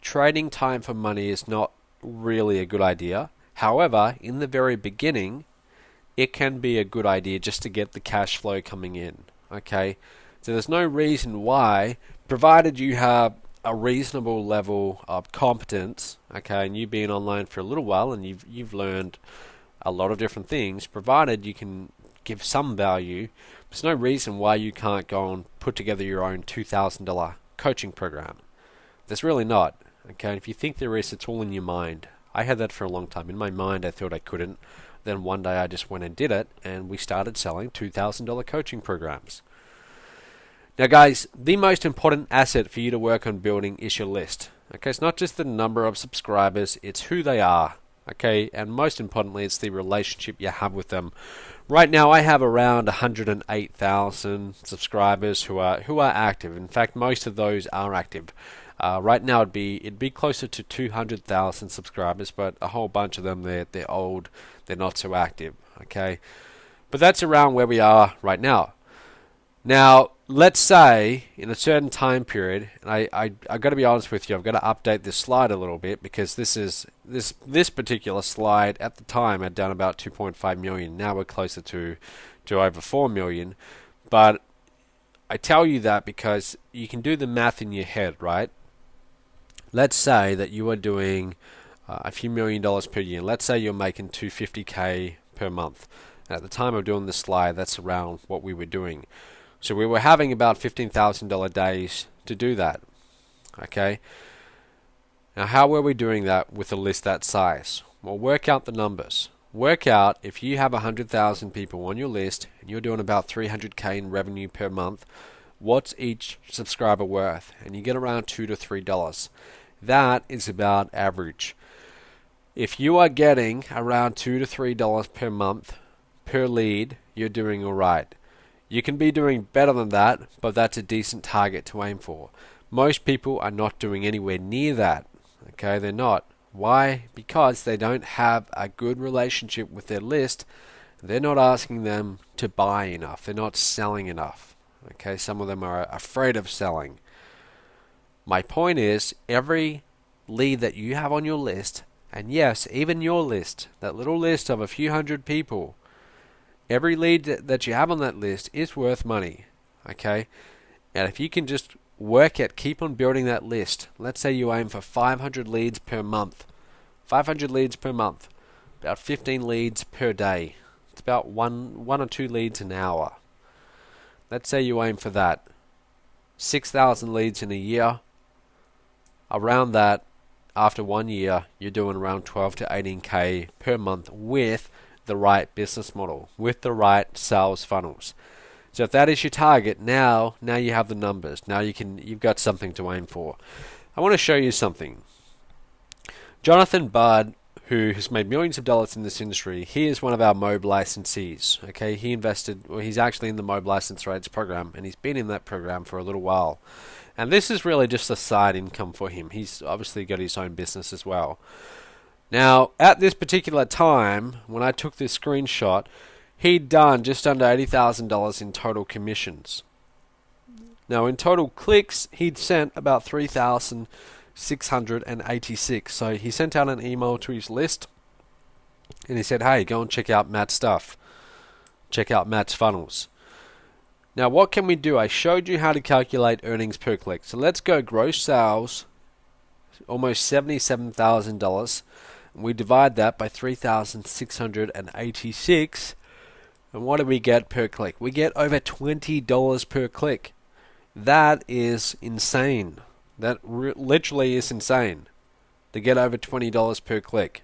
B: trading time for money is not really a good idea. However, in the very beginning, it can be a good idea just to get the cash flow coming in. Okay? So there's no reason why, provided you have a reasonable level of competence, okay, and you've been online for a little while and you've learned a lot of different things, provided you can give some value, there's no reason why you can't go and put together your own $2,000 coaching program. There's really not. Okay, if you think there is, it's all in your mind. I had that for a long time. In my mind, I thought I couldn't. Then one day I just went and did it, and we started selling $2,000 coaching programs. Now guys, the most important asset for you to work on building is your list. Okay, it's not just the number of subscribers, it's who they are. Okay, and most importantly, it's the relationship you have with them. Right now, I have around 108,000 subscribers who are active. In fact, most of those are active. Right now, it'd be closer to 200,000 subscribers, but a whole bunch of them they're old, they're not so active. Okay, but that's around where we are right now. Now, let's say in a certain time period, and I got to be honest with you, I've got to update this slide a little bit because this particular slide at the time had done about 2.5 million. Now we're closer to over 4 million. But I tell you that because you can do the math in your head, right? Let's say that you are doing a few $1 million per year. Let's say you're making $250K per month. And at the time of doing this slide, that's around what we were doing. So we were having about $15,000 days to do that. Okay. Now, how were we doing that with a list that size? Well, work out the numbers. Work out if you have 100,000 people on your list and you're doing about 300K in revenue per month, what's each subscriber worth? And you get around $2 to $3. That is about average. If you are getting around $2 to $3 per month per lead, you're doing all right. You can be doing better than that, but that's a decent target to aim for. Most people are not doing anywhere near that. Okay, they're not. Why? Because they don't have a good relationship with their list. They're not asking them to buy enough. They're not selling enough. Okay, some of them are afraid of selling. My point is, every lead that you have on your list, and yes, even your list, that little list of a few hundred people, every lead that you have on that list is worth money, okay? And if you can just keep on building that list. Let's say you aim for 500 leads per month. 500 leads per month. About 15 leads per day. It's about one or two leads an hour. Let's say you aim for that. 6,000 leads in a year. Around that, after 1 year, you're doing around 12 to 18K per month with the right business model, with the right sales funnels. So if that is your target, now you have the numbers. Now you've got something to aim for. I want to show you something. Jonathan Budd, who has made millions of dollars in this industry, he is one of our MOB licensees. Okay, he's actually in the MOB license rates program, and he's been in that program for a little while. And this is really just a side income for him. He's obviously got his own business as well. Now, at this particular time, when I took this screenshot, he'd done just under $80,000 in total commissions. Now, in total clicks, he'd sent about 3,686. So he sent out an email to his list, and he said, hey, go and check out Matt's stuff. Check out Matt's funnels. Now, what can we do? I showed you how to calculate earnings per click. So let's go gross sales, almost $77,000. We divide that by 3,686. And what do we get per click? We get over $20 per click. That is insane. That literally is insane to get over $20 per click.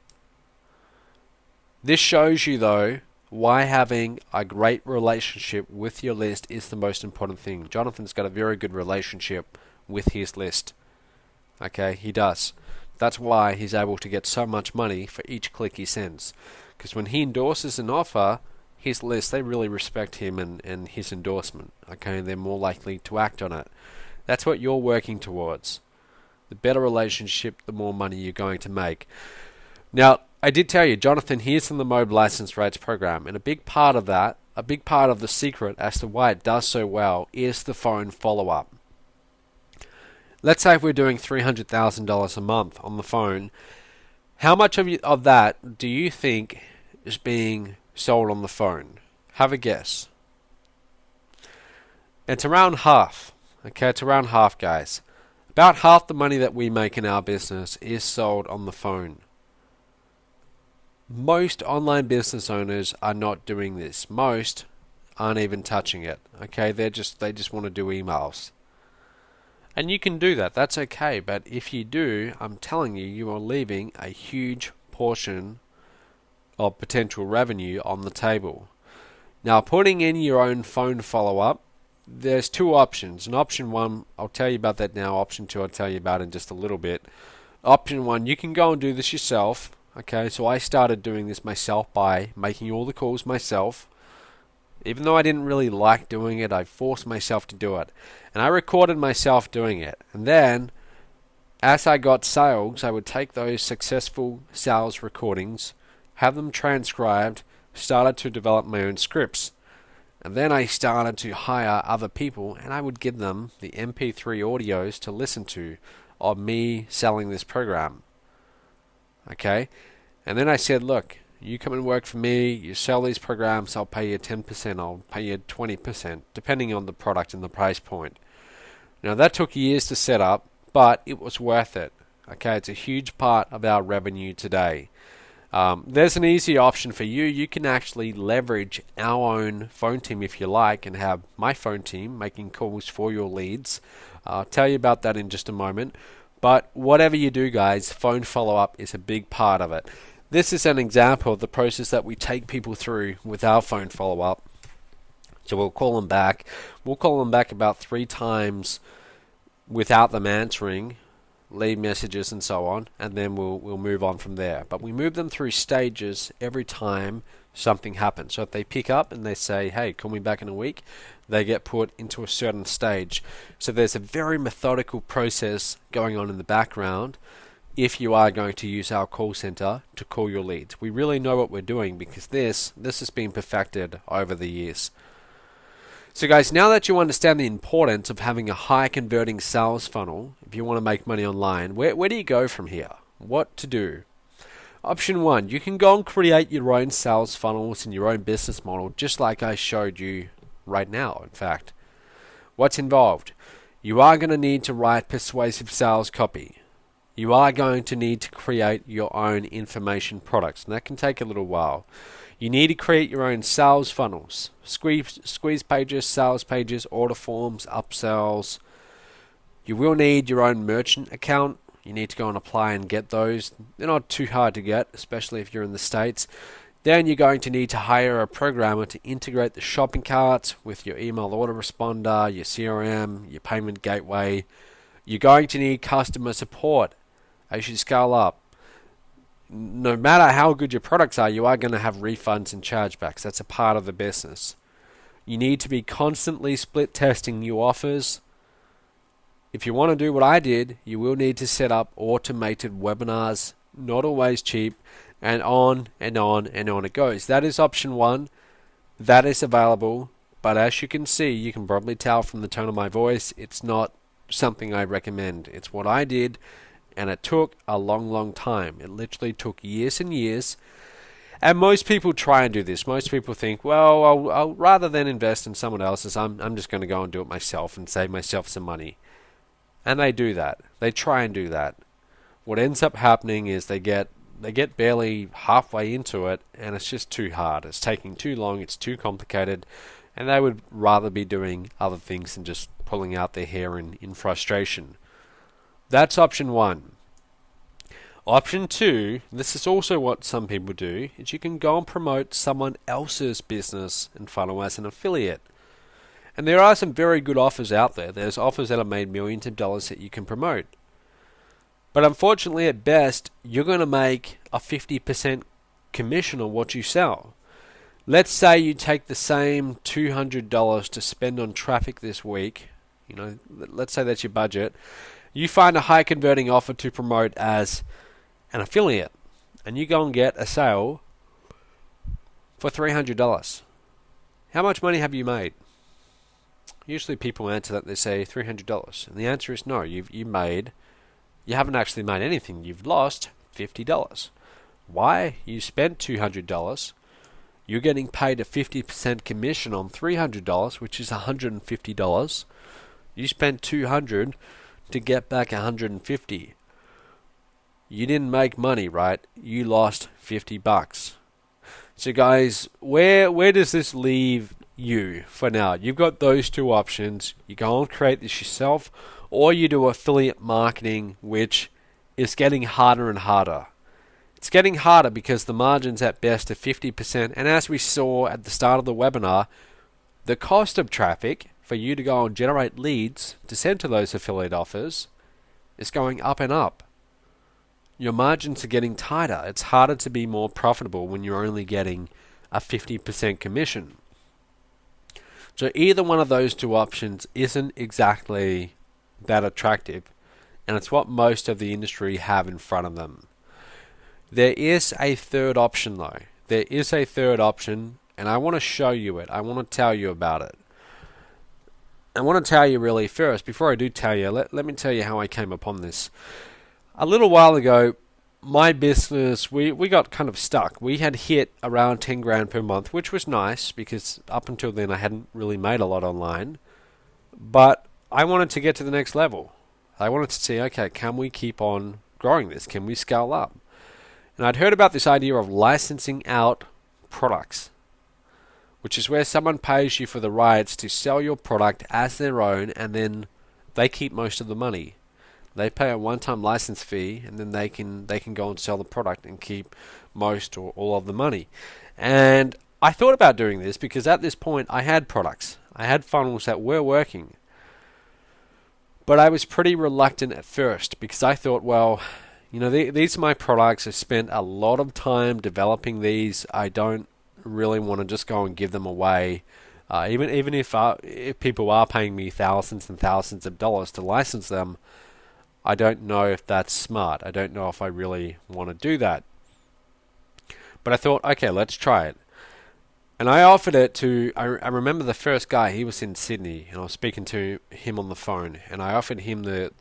B: This shows you, though, why having a great relationship with your list is the most important thing. Jonathan's got a very good relationship with his list. Okay, he does. That's why he's able to get so much money for each click he sends. Because when he endorses an offer, his list, they really respect him and his endorsement. Okay, they're more likely to act on it. That's what you're working towards. The better relationship, the more money you're going to make. Now, I did tell you, Jonathan, here's from the Mob License Rates program, and a big part of that, a big part of the secret as to why it does so well is the phone follow-up. Let's say if we're doing $300,000 a month on the phone, how much of that do you think is being sold on the phone? Have a guess. It's around half. Okay, it's around half, guys. About half the money that we make in our business is sold on the phone. Most online business owners are not doing this. Most aren't even touching it. Okay, they just want to do emails. And you can do that. That's okay. But if you do, I'm telling you, you are leaving a huge portion of potential revenue on the table. Now, putting in your own phone follow-up, there's two options. And option one, I'll tell you about that now. Option two, I'll tell you about in just a little bit. Option one, you can go and do this yourself. Okay, so I started doing this myself by making all the calls myself. Even though I didn't really like doing it, I forced myself to do it. And I recorded myself doing it. And then, as I got sales, I would take those successful sales recordings, have them transcribed, started to develop my own scripts. And then I started to hire other people, and I would give them the MP3 audios to listen to of me selling this program. Okay? And then I said, look, you come and work for me, you sell these programs, I'll pay you 10%, I'll pay you 20%, depending on the product and the price point. Now, that took years to set up, but it was worth it. Okay, it's a huge part of our revenue today. There's an easy option for you. You can actually leverage our own phone team if you like and have my phone team making calls for your leads. I'll tell you about that in just a moment. But whatever you do, guys, phone follow-up is a big part of it. This is an example of the process that we take people through with our phone follow-up. So we'll call them back. We'll call them back about 3 times without them answering, leave messages and so on, and then we'll move on from there. But we move them through stages every time something happens. So if they pick up and they say, hey, call me back in a week, they get put into a certain stage. So there's a very methodical process going on in the background if you are going to use our call center to call your leads. We really know what we're doing because this has been perfected over the years. So guys, now that you understand the importance of having a high converting sales funnel, if you want to make money online, where do you go from here? What to do? Option 1, you can go and create your own sales funnels and your own business model, just like I showed you right now, in fact. What's involved? You are going to need to write persuasive sales copy. You are going to need to create your own information products, and that can take a little while. You need to create your own sales funnels, squeeze pages, sales pages, order forms, upsells. You will need your own merchant account. You need to go and apply and get those. They're not too hard to get, especially if you're in the States. Then you're going to need to hire a programmer to integrate the shopping carts with your email autoresponder, your CRM, your payment gateway. You're going to need customer support as you scale up. No matter how good your products are, you are going to have refunds and chargebacks. That's a part of the business. You need to be constantly split testing new offers. If you want to do what I did, you will need to set up automated webinars, not always cheap, and on and on and on it goes. That is option 1. That is available, but as you can see, you can probably tell from the tone of my voice, it's not something I recommend. It's what I did, and it took a long, long time. It literally took years and years. And most people try and do this. Most people think, well, I'll rather than invest in someone else's, I'm just going to go and do it myself and save myself some money. And they do that. They try and do that. What ends up happening is they get barely halfway into it, and it's just too hard. It's taking too long. It's too complicated, and they would rather be doing other things than just pulling out their hair in frustration. That's option one. Option two, this is also what some people do, is you can go and promote someone else's business and funnel as an affiliate. And there are some very good offers out there. There's offers that have made millions of dollars that you can promote. But unfortunately, at best, you're going to make a 50% commission on what you sell. Let's say you take the same $200 to spend on traffic this week. Let's say that's your budget. You find a high converting offer to promote as an affiliate, and you go and get a sale for $300. How much money have you made? Usually people answer that, they say $300, and the answer is no. You haven't actually made anything. You've lost $50. Why? You spent $200. You're getting paid a 50% commission on $300, which is $150. You spent $200 to get back $150. You didn't make money, right? You lost $50. So guys, where does this leave you for now? You've got those two options. You go and create this yourself, or you do affiliate marketing, which is getting harder and harder. It's getting harder because the margins at best are 50%, and as we saw at the start of the webinar, the cost of traffic for you to go and generate leads to send to those affiliate offers is going up and up. Your margins are getting tighter. It's harder to be more profitable when you're only getting a 50% commission. So either one of those two options isn't exactly that attractive, and it's what most of the industry have in front of them. There is a third option though. There is a third option, and I want to show you it. I want to tell you about it. I want to tell you really first, before I do tell you, let me tell you how I came upon this. A little while ago, my business, we got kind of stuck. We had hit around 10 grand per month, which was nice because up until then I hadn't really made a lot online. But I wanted to get to the next level. I wanted to see, okay, can we keep on growing this? Can we scale up? And I'd heard about this idea of licensing out products, which is where someone pays you for the rights to sell your product as their own, and then they keep most of the money. They pay a one-time license fee, and then they can go and sell the product and keep most or all of the money. And I thought about doing this because at this point I had products. I had funnels that were working. But I was pretty reluctant at first because I thought, well, these are my products. I spent a lot of time developing these. I don't really want to just go and give them away. Even if people are paying me thousands and thousands of dollars to license them, I don't know if that's smart. I don't know if I really want to do that. But I thought, okay, let's try it. And I offered it to, I remember the first guy, he was in Sydney, and I was speaking to him on the phone, and I offered him the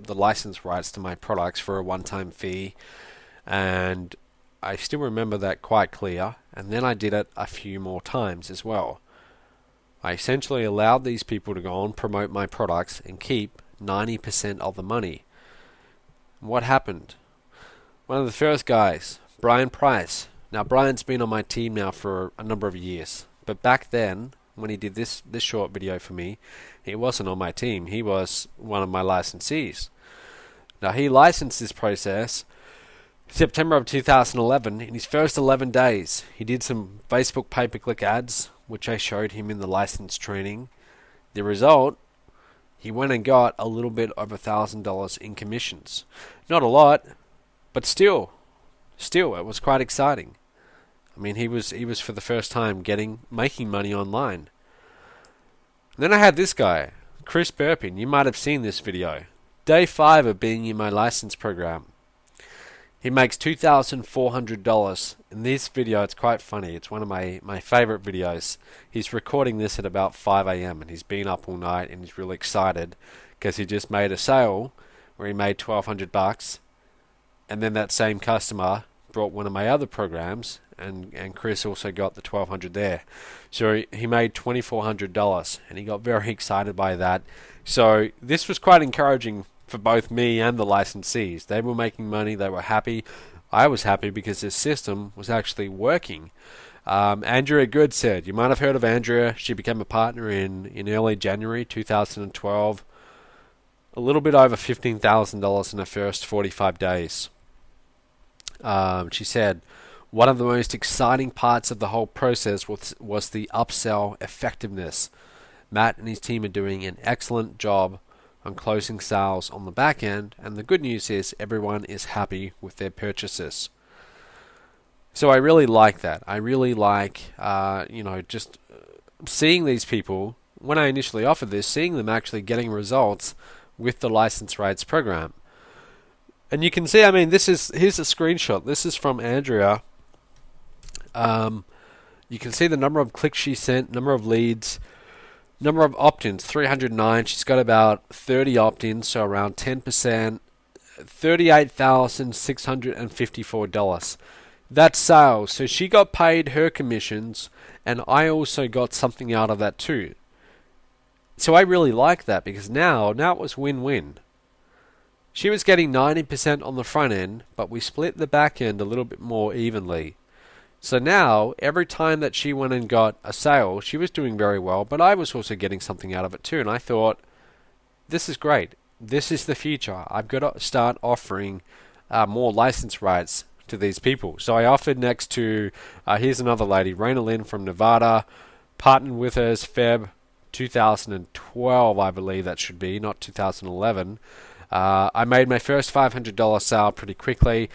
B: license rights to my products for a one-time fee, and I still remember that quite clear, and then I did it a few more times as well. I essentially allowed these people to go and promote my products and keep 90% of the money. What happened? One of the first guys, Brian Price. Now Brian's been on my team now for a number of years, but back then when he did this short video for me, he wasn't on my team. He was one of my licensees. Now he licensed this process September of 2011. In his first 11 days, he did some Facebook pay-per-click ads, which I showed him in the license training. The result, he went and got a little bit over $1,000 in commissions. Not a lot, but still, it was quite exciting. I mean, he was for the first time making money online. And then I had this guy, Chris Burpin. You might have seen this video. Day 5 of being in my license program. He makes $2,400. In this video, it's quite funny. It's one of my favorite videos. He's recording this at about 5 a.m. and he's been up all night and he's really excited because he just made a sale where he made $1,200, and then that same customer brought one of my other programs, and Chris also got the $1,200 there. So he made $2,400 and he got very excited by that. So this was quite encouraging for both me and the licensees. They were making money, they were happy. I was happy because this system was actually working. Andrea Good said, you might have heard of Andrea. She became a partner in early January 2012. A little bit over $15,000 in her first 45 days. She said, one of the most exciting parts of the whole process was the upsell effectiveness. Matt and his team are doing an excellent job on closing sales on the back end, and the good news is everyone is happy with their purchases. So I really like that. I really like, just seeing these people, when I initially offered this, seeing them actually getting results with the license rights program. And you can see, here's a screenshot. This is from Andrea. You can see the number of clicks she sent, number of leads, number of opt-ins, 309. She's got about 30 opt-ins, so around 10%, $38,654. That's sales. So she got paid her commissions, and I also got something out of that too. So I really like that because now it was win-win. She was getting 90% on the front end, but we split the back end a little bit more evenly. So now, every time that she went and got a sale, she was doing very well, but I was also getting something out of it too. And I thought, this is great. This is the future. I've got to start offering more license rights to these people. So I offered next to, here's another lady, Raina Lynn from Nevada, partnered with us Feb 2012, I believe that should be, not 2011. I made my first $500 sale pretty quickly.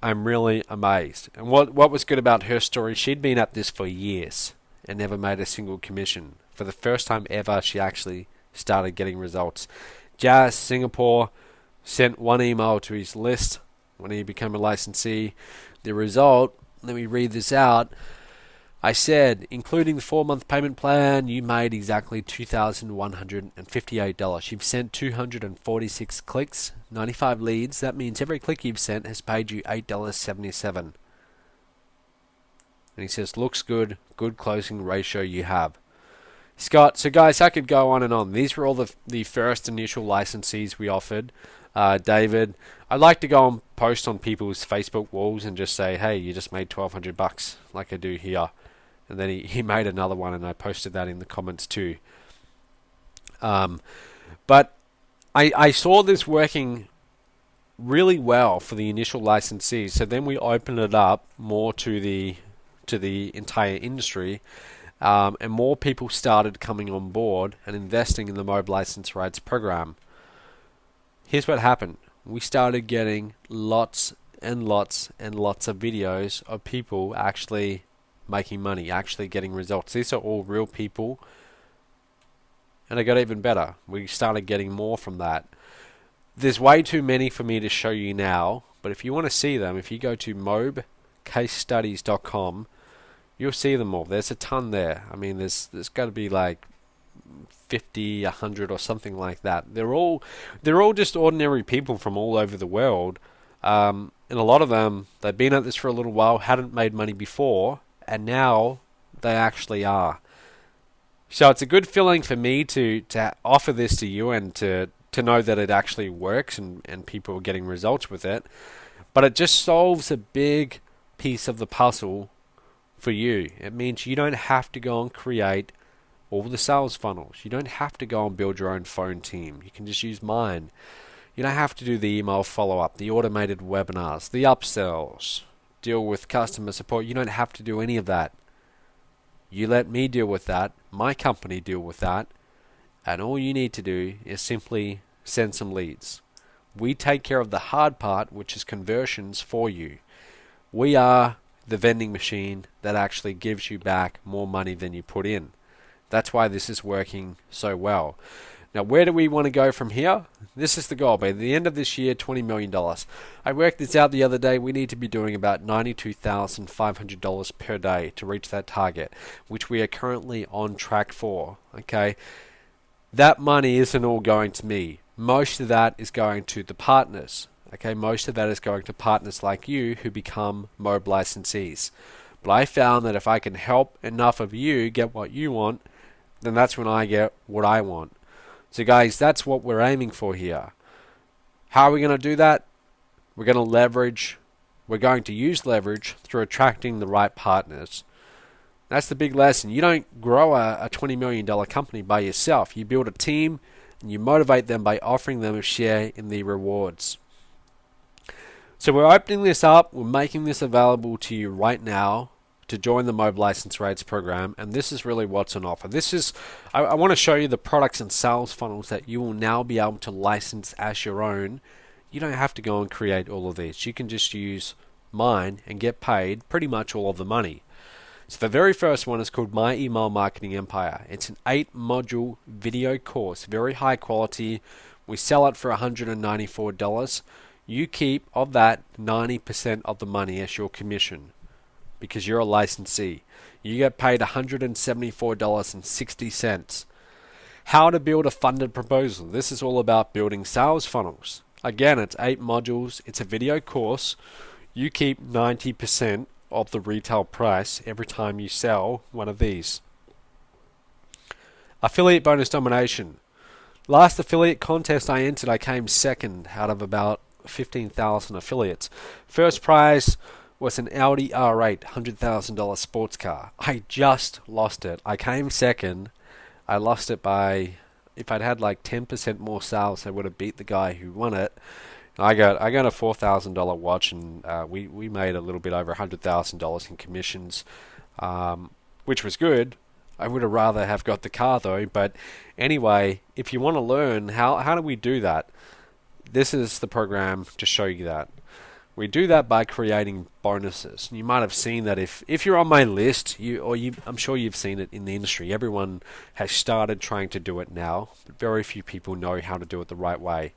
B: I'm really amazed. And what was good about her story, she'd been at this for years and never made a single commission. For the first time ever, she actually started getting results. Jazz, Singapore, sent one email to his list when he became a licensee. The result, let me read this out. I said, including the 4-month payment plan, you made exactly $2,158. You've sent 246 clicks, 95 leads. That means every click you've sent has paid you $8.77. And he says, looks good, good closing ratio you have. Scott, so guys, I could go on and on. These were all the first initial licensees we offered. David, I like to go and post on people's Facebook walls and just say, hey, you just made $1,200 like I do here. And then he made another one, and I posted that in the comments too. But I saw this working really well for the initial licensees. So then we opened it up more to the entire industry, and more people started coming on board and investing in the MOB license rights program. Here's what happened. We started getting lots and lots and lots of videos of people actually making money, actually getting results. These are all real people, and it got even better. We started getting more from that. There's way too many for me to show you now, but if you want to see them, if you go to mobcasestudies.com, you'll see them all. There's a ton there. There's got to be like 50, 100 or something like that. They're all just ordinary people from all over the world, and a lot of them, they've been at this for a little while, hadn't made money before, and now they actually are. So it's a good feeling for me to offer this to you and to know that it actually works and people are getting results with it. But it just solves a big piece of the puzzle for you. It means you don't have to go and create all the sales funnels. You don't have to go and build your own phone team. You can just use mine. You don't have to do the email follow-up, the automated webinars, the upsells, deal with customer support. You don't have to do any of that. You let me deal with that, my company deal with that, and all you need to do is simply send some leads. We take care of the hard part, which is conversions, for you. We are the vending machine that actually gives you back more money than you put in. That's why this is working so well. Now, where do we want to go from here? This is the goal. By the end of this year, $20 million. I worked this out the other day. We need to be doing about $92,500 per day to reach that target, which we are currently on track for. Okay, that money isn't all going to me. Most of that is going to the partners. Okay, most of that is going to partners like you who become MOB licensees. But I found that if I can help enough of you get what you want, then that's when I get what I want. So guys, that's what we're aiming for here. How are we going to do that? We're going to use leverage through attracting the right partners. That's the big lesson. You don't grow a $20 million company by yourself. You build a team and you motivate them by offering them a share in the rewards. So we're opening this up. We're making this available to you right now to join the MOB License Rates program, and this is really what's on offer. I want to show you the products and sales funnels that you will now be able to license as your own. You don't have to go and create all of these. You can just use mine and get paid pretty much all of the money. So the very first one is called My Email Marketing Empire. It's an 8-module video course, very high quality. We sell it for $194. You keep of that 90% of the money as your commission, because you're a licensee. You get paid $174.60. How to build a funded proposal. This is all about building sales funnels. Again, it's 8 modules. It's a video course. You keep 90% of the retail price every time you sell one of these. Affiliate bonus domination. Last affiliate contest I entered, I came second out of about 15,000 affiliates. First prize was an Audi R8 $100,000 sports car. I just lost it. I came second. I lost it by, if I'd had like 10% more sales, I would have beat the guy who won it. I got a $4,000 watch, and we made a little bit over $100,000 in commissions, which was good. I would have rather have got the car though. But anyway, if you want to learn how do we do that, this is the program to show you that. We do that by creating bonuses. You might have seen that if you're on my list, I'm sure you've seen it in the industry. Everyone has started trying to do it now, but very few people know how to do it the right way.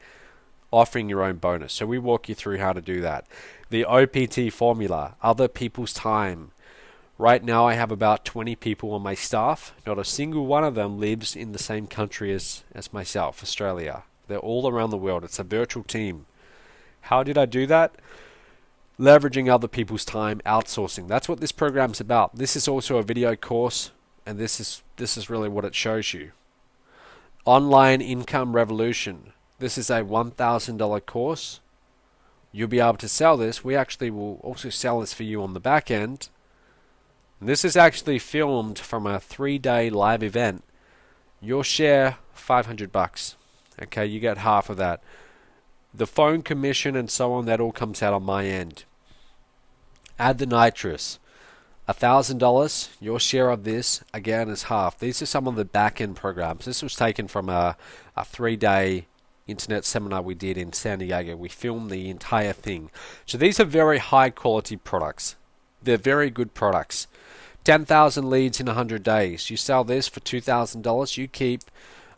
B: Offering your own bonus. So we walk you through how to do that. The OPT formula, other people's time. Right now I have about 20 people on my staff. Not a single one of them lives in the same country as myself, Australia. They're all around the world. It's a virtual team. How did I do that? Leveraging other people's time, outsourcing. That's what this program's about. This is also a video course, and this is really what it shows you. Online Income Revolution. This is a $1,000 course. You'll be able to sell this. We actually will also sell this for you on the back end. And this is actually filmed from a 3-day live event. Your share, $500. Okay, you get half of that. The phone commission and so on, that all comes out on my end. Add the nitrous. $1,000. Your share of this, again, is half. These are some of the back-end programs. This was taken from a 3-day internet seminar we did in San Diego. We filmed the entire thing. So these are very high-quality products. They're very good products. 10,000 leads in 100 days. You sell this for $2,000. You keep...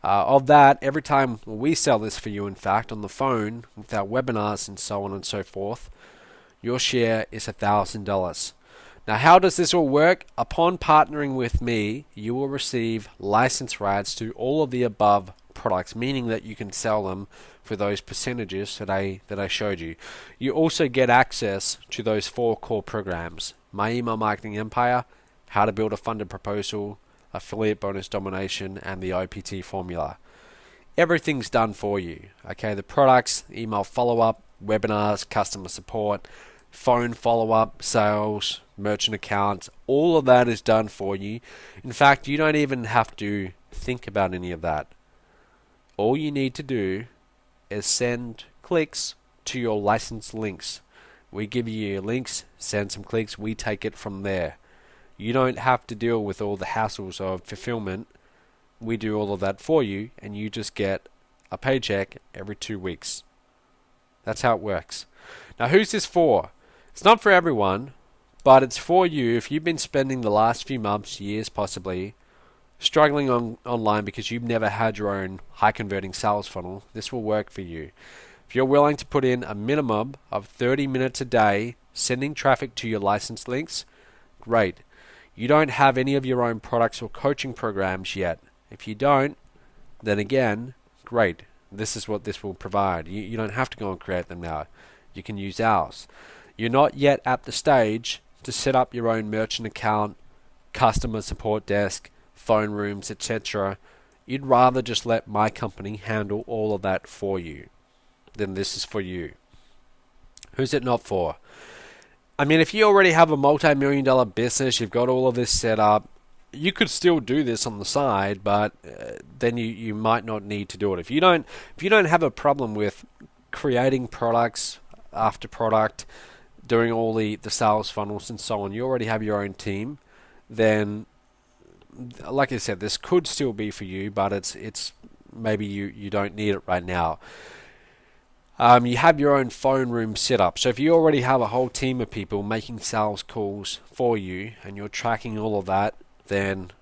B: of that, every time we sell this for you, in fact, on the phone, with our webinars and so on and so forth, your share is $1,000. Now, how does this all work? Upon partnering with me, you will receive license rights to all of the above products, meaning that you can sell them for those percentages that I showed you. You also get access to those 4 core programs: My Email Marketing Empire, How to Build a Funded Proposal, Affiliate Bonus Domination, and the OPT formula. Everything's done for you. Okay, the products, email follow-up, webinars, customer support, phone follow-up, sales, merchant accounts, all of that is done for you. In fact, you don't even have to think about any of that. All you need to do is send clicks to your licensed links. We give you your links, send some clicks, we take it from there. You don't have to deal with all the hassles of fulfillment. We do all of that for you, and you just get a paycheck every 2 weeks. That's how it works. Now, who's this for? It's not for everyone, but it's for you if you've been spending the last few months, years possibly, struggling online because you've never had your own high converting sales funnel, this will work for you. If you're willing to put in a minimum of 30 minutes a day sending traffic to your licensed links, great. You don't have any of your own products or coaching programs yet. If you don't, then again, great. This is what this will provide. You don't have to go and create them now. You can use ours. You're not yet at the stage to set up your own merchant account, customer support desk, phone rooms, etc. You'd rather just let my company handle all of that for you. Then this is for you. Who's it not for? I mean, if you already have a multi-million-dollar business, you've got all of this set up, you could still do this on the side, but then you might not need to do it. If you don't have a problem with creating products after product, doing all the sales funnels and so on, you already have your own team, then like I said, this could still be for you, but it's maybe you don't need it right now. You have your own phone room set up. So if you already have a whole team of people making sales calls for you and you're tracking all of that, then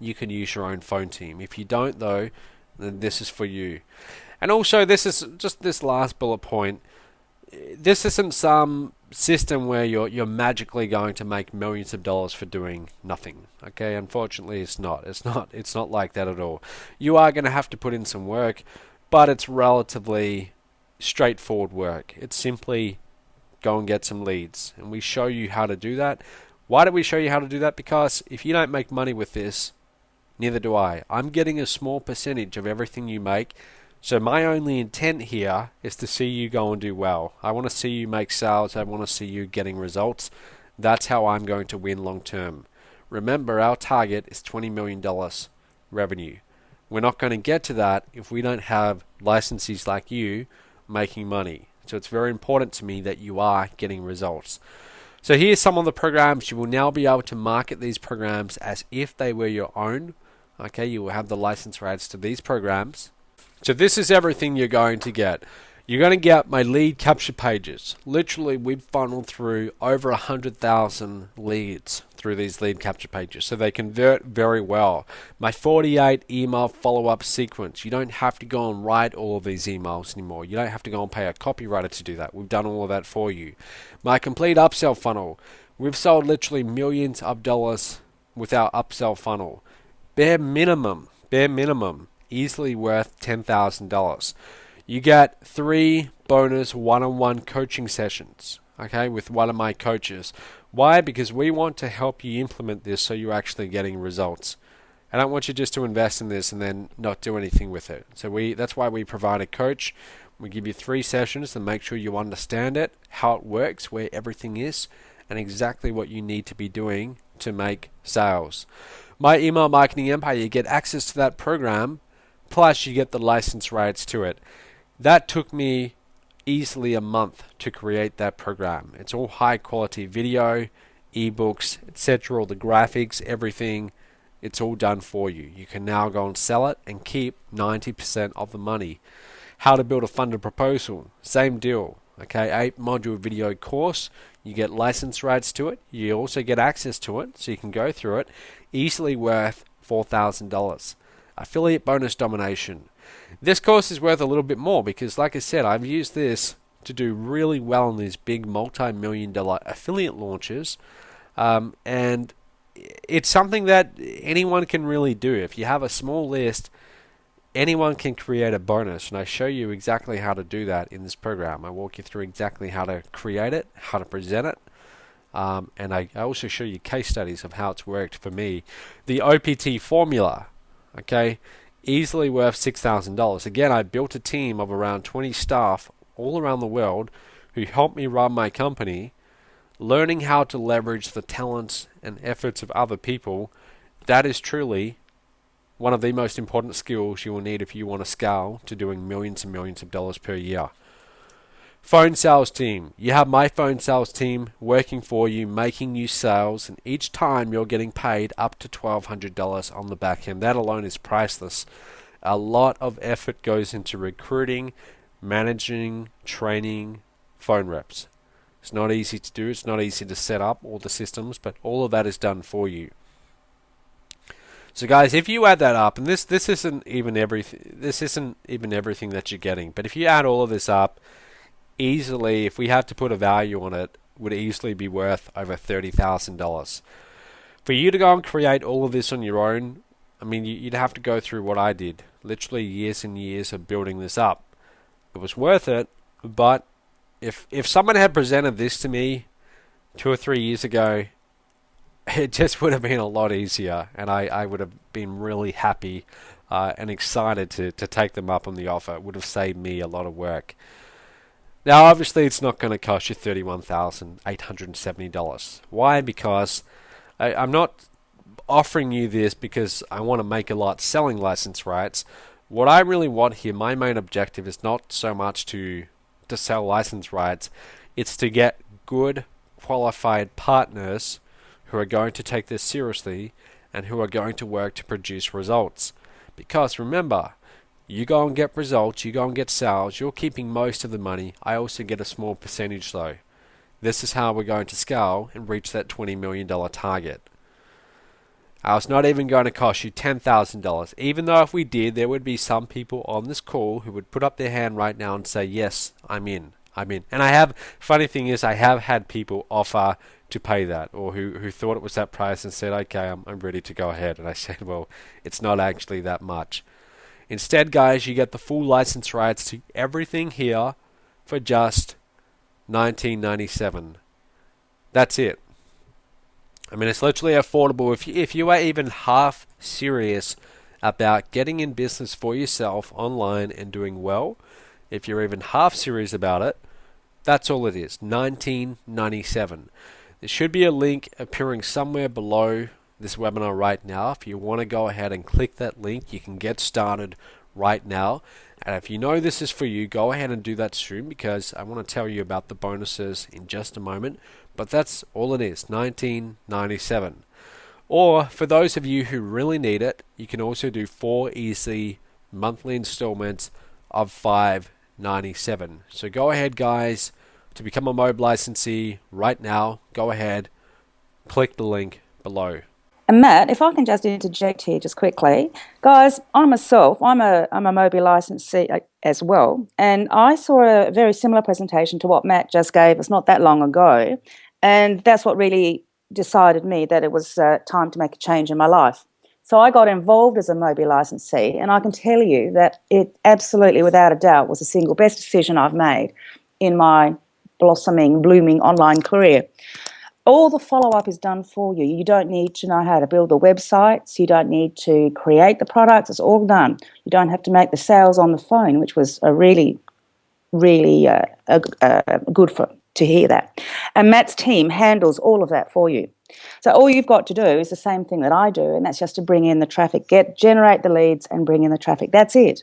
B: you can use your own phone team. If you don't though, then this is for you. And also this is just this last bullet point. This isn't some system where you're magically going to make millions of dollars for doing nothing. Okay, unfortunately it's not. It's not like that at all. You are going to have to put in some work, but it's relatively straightforward work. It's simply go and get some leads, and we show you how to do that. Why do we show you how to do that? Because if you don't make money with this, neither do I. I'm getting a small percentage of everything you make, so my only intent here is to see you go and do well. I want to see you make sales. I want to see you getting results. That's how I'm going to win long term. Remember, our target is $20 million revenue. We're not going to get to that if we don't have licensees like you making money. So it's very important to me that you are getting results. So here's some of the programs. You will now be able to market these programs as if they were your own. Okay, you will have the license rights to these programs. So this is everything you're going to get. You're going to get my lead capture pages. Literally, we've funneled through over 100,000 leads through these lead capture pages, so they convert very well. My 48 email follow-up sequence. You don't have to go and write all of these emails anymore. You don't have to go and pay a copywriter to do that. We've done all of that for you. My complete upsell funnel. We've sold literally millions of dollars with our upsell funnel. Bare minimum, easily worth $10,000. You get 3 bonus one-on-one coaching sessions, okay, with one of my coaches. Why? Because we want to help you implement this so you're actually getting results. I don't want you just to invest in this and then not do anything with it. So that's why we provide a coach. We give you 3 sessions to make sure you understand it, how it works, where everything is, and exactly what you need to be doing to make sales. My email marketing empire, you get access to that program, plus you get the license rights to it. That took me easily a month to create that program. It's all high quality video, ebooks, etc. All the graphics, everything, it's all done for you. You can now go and sell it and keep 90% of the money. How to build a funded proposal, same deal. Okay, 8-module video course. You get license rights to it. You also get access to it, so you can go through it. Easily worth $4,000. Affiliate bonus domination. This course is worth a little bit more because, like I said, I've used this to do really well in these big multi-million-dollar affiliate launches, and it's something that anyone can really do. If you have a small list, anyone can create a bonus, and I show you exactly how to do that in this program. I walk you through exactly how to create it, how to present it, and I also show you case studies of how it's worked for me. The OPT formula, okay, easily worth $6,000. Again, I built a team of around 20 staff all around the world who helped me run my company, learning how to leverage the talents and efforts of other people. That is truly one of the most important skills you will need if you want to scale to doing millions and millions of dollars per year. Phone sales team. You have my phone sales team working for you, making you sales, and each time you're getting paid up to $1,200 on the back end. That alone is priceless. A lot of effort goes into recruiting, managing, training phone reps. It's not easy to do. It's not easy to set up all the systems, but all of that is done for you. So guys, if you add that up, and this isn't even everything that you're getting, but if you add all of this up, easily, if we had to put a value on it, would easily be worth over $30,000. For you to go and create all of this on your own, I mean, you'd have to go through what I did, literally years and years of building this up. It was worth it, but if someone had presented this to me 2 or 3 years ago, it just would have been a lot easier, and I would have been really happy and excited to take them up on the offer. It would have saved me a lot of work. Now, obviously, it's not going to cost you $31,870. Why? Because I'm not offering you this because I want to make a lot selling license rights. What I really want here, my main objective is not so much to sell license rights. It's to get good, qualified partners who are going to take this seriously and who are going to work to produce results. Because remember, you go and get results, you go and get sales, you're keeping most of the money. I also get a small percentage though. This is how we're going to scale and reach that $20 million target. It's not even going to cost you $10,000. Even though if we did, there would be some people on this call who would put up their hand right now and say, yes, I'm in. And funny thing is, I have had people offer to pay that, or who thought it was that price and said, okay, I'm ready to go ahead. And I said, well, it's not actually that much. Instead, guys, you get the full license rights to everything here for just $19.97. That's it. I mean, it's literally affordable. If you are even half serious about getting in business for yourself online and doing well, if you're even half serious about it, that's all it is, $19.97. There should be a link appearing somewhere below this webinar right now. If you want to go ahead and click that link, you can get started right now. And if you know this is for you, go ahead and do that soon, because I want to tell you about the bonuses in just a moment. But that's all it is, $19.97. Or for those of you who really need it, you can also do 4 easy monthly installments of $5.97. So go ahead, guys, to become a MOB licensee right now. Go ahead, click the link below.
A: And Matt, if I can just interject here just quickly. Guys, I'm a MOBI licensee as well, and I saw a very similar presentation to what Matt just gave us not that long ago, and that's what really decided me that it was time to make a change in my life. So I got involved as a MOBI licensee, and I can tell you that it absolutely, without a doubt, was the single best decision I've made in my blooming online career. All the follow-up is done for you. You don't need to know how to build the websites. You don't need to create the products. It's all done. You don't have to make the sales on the phone, which was a really good to hear that. And Matt's team handles all of that for you. So all you've got to do is the same thing that I do, and that's just to bring in the traffic, generate the leads and bring in the traffic. That's it.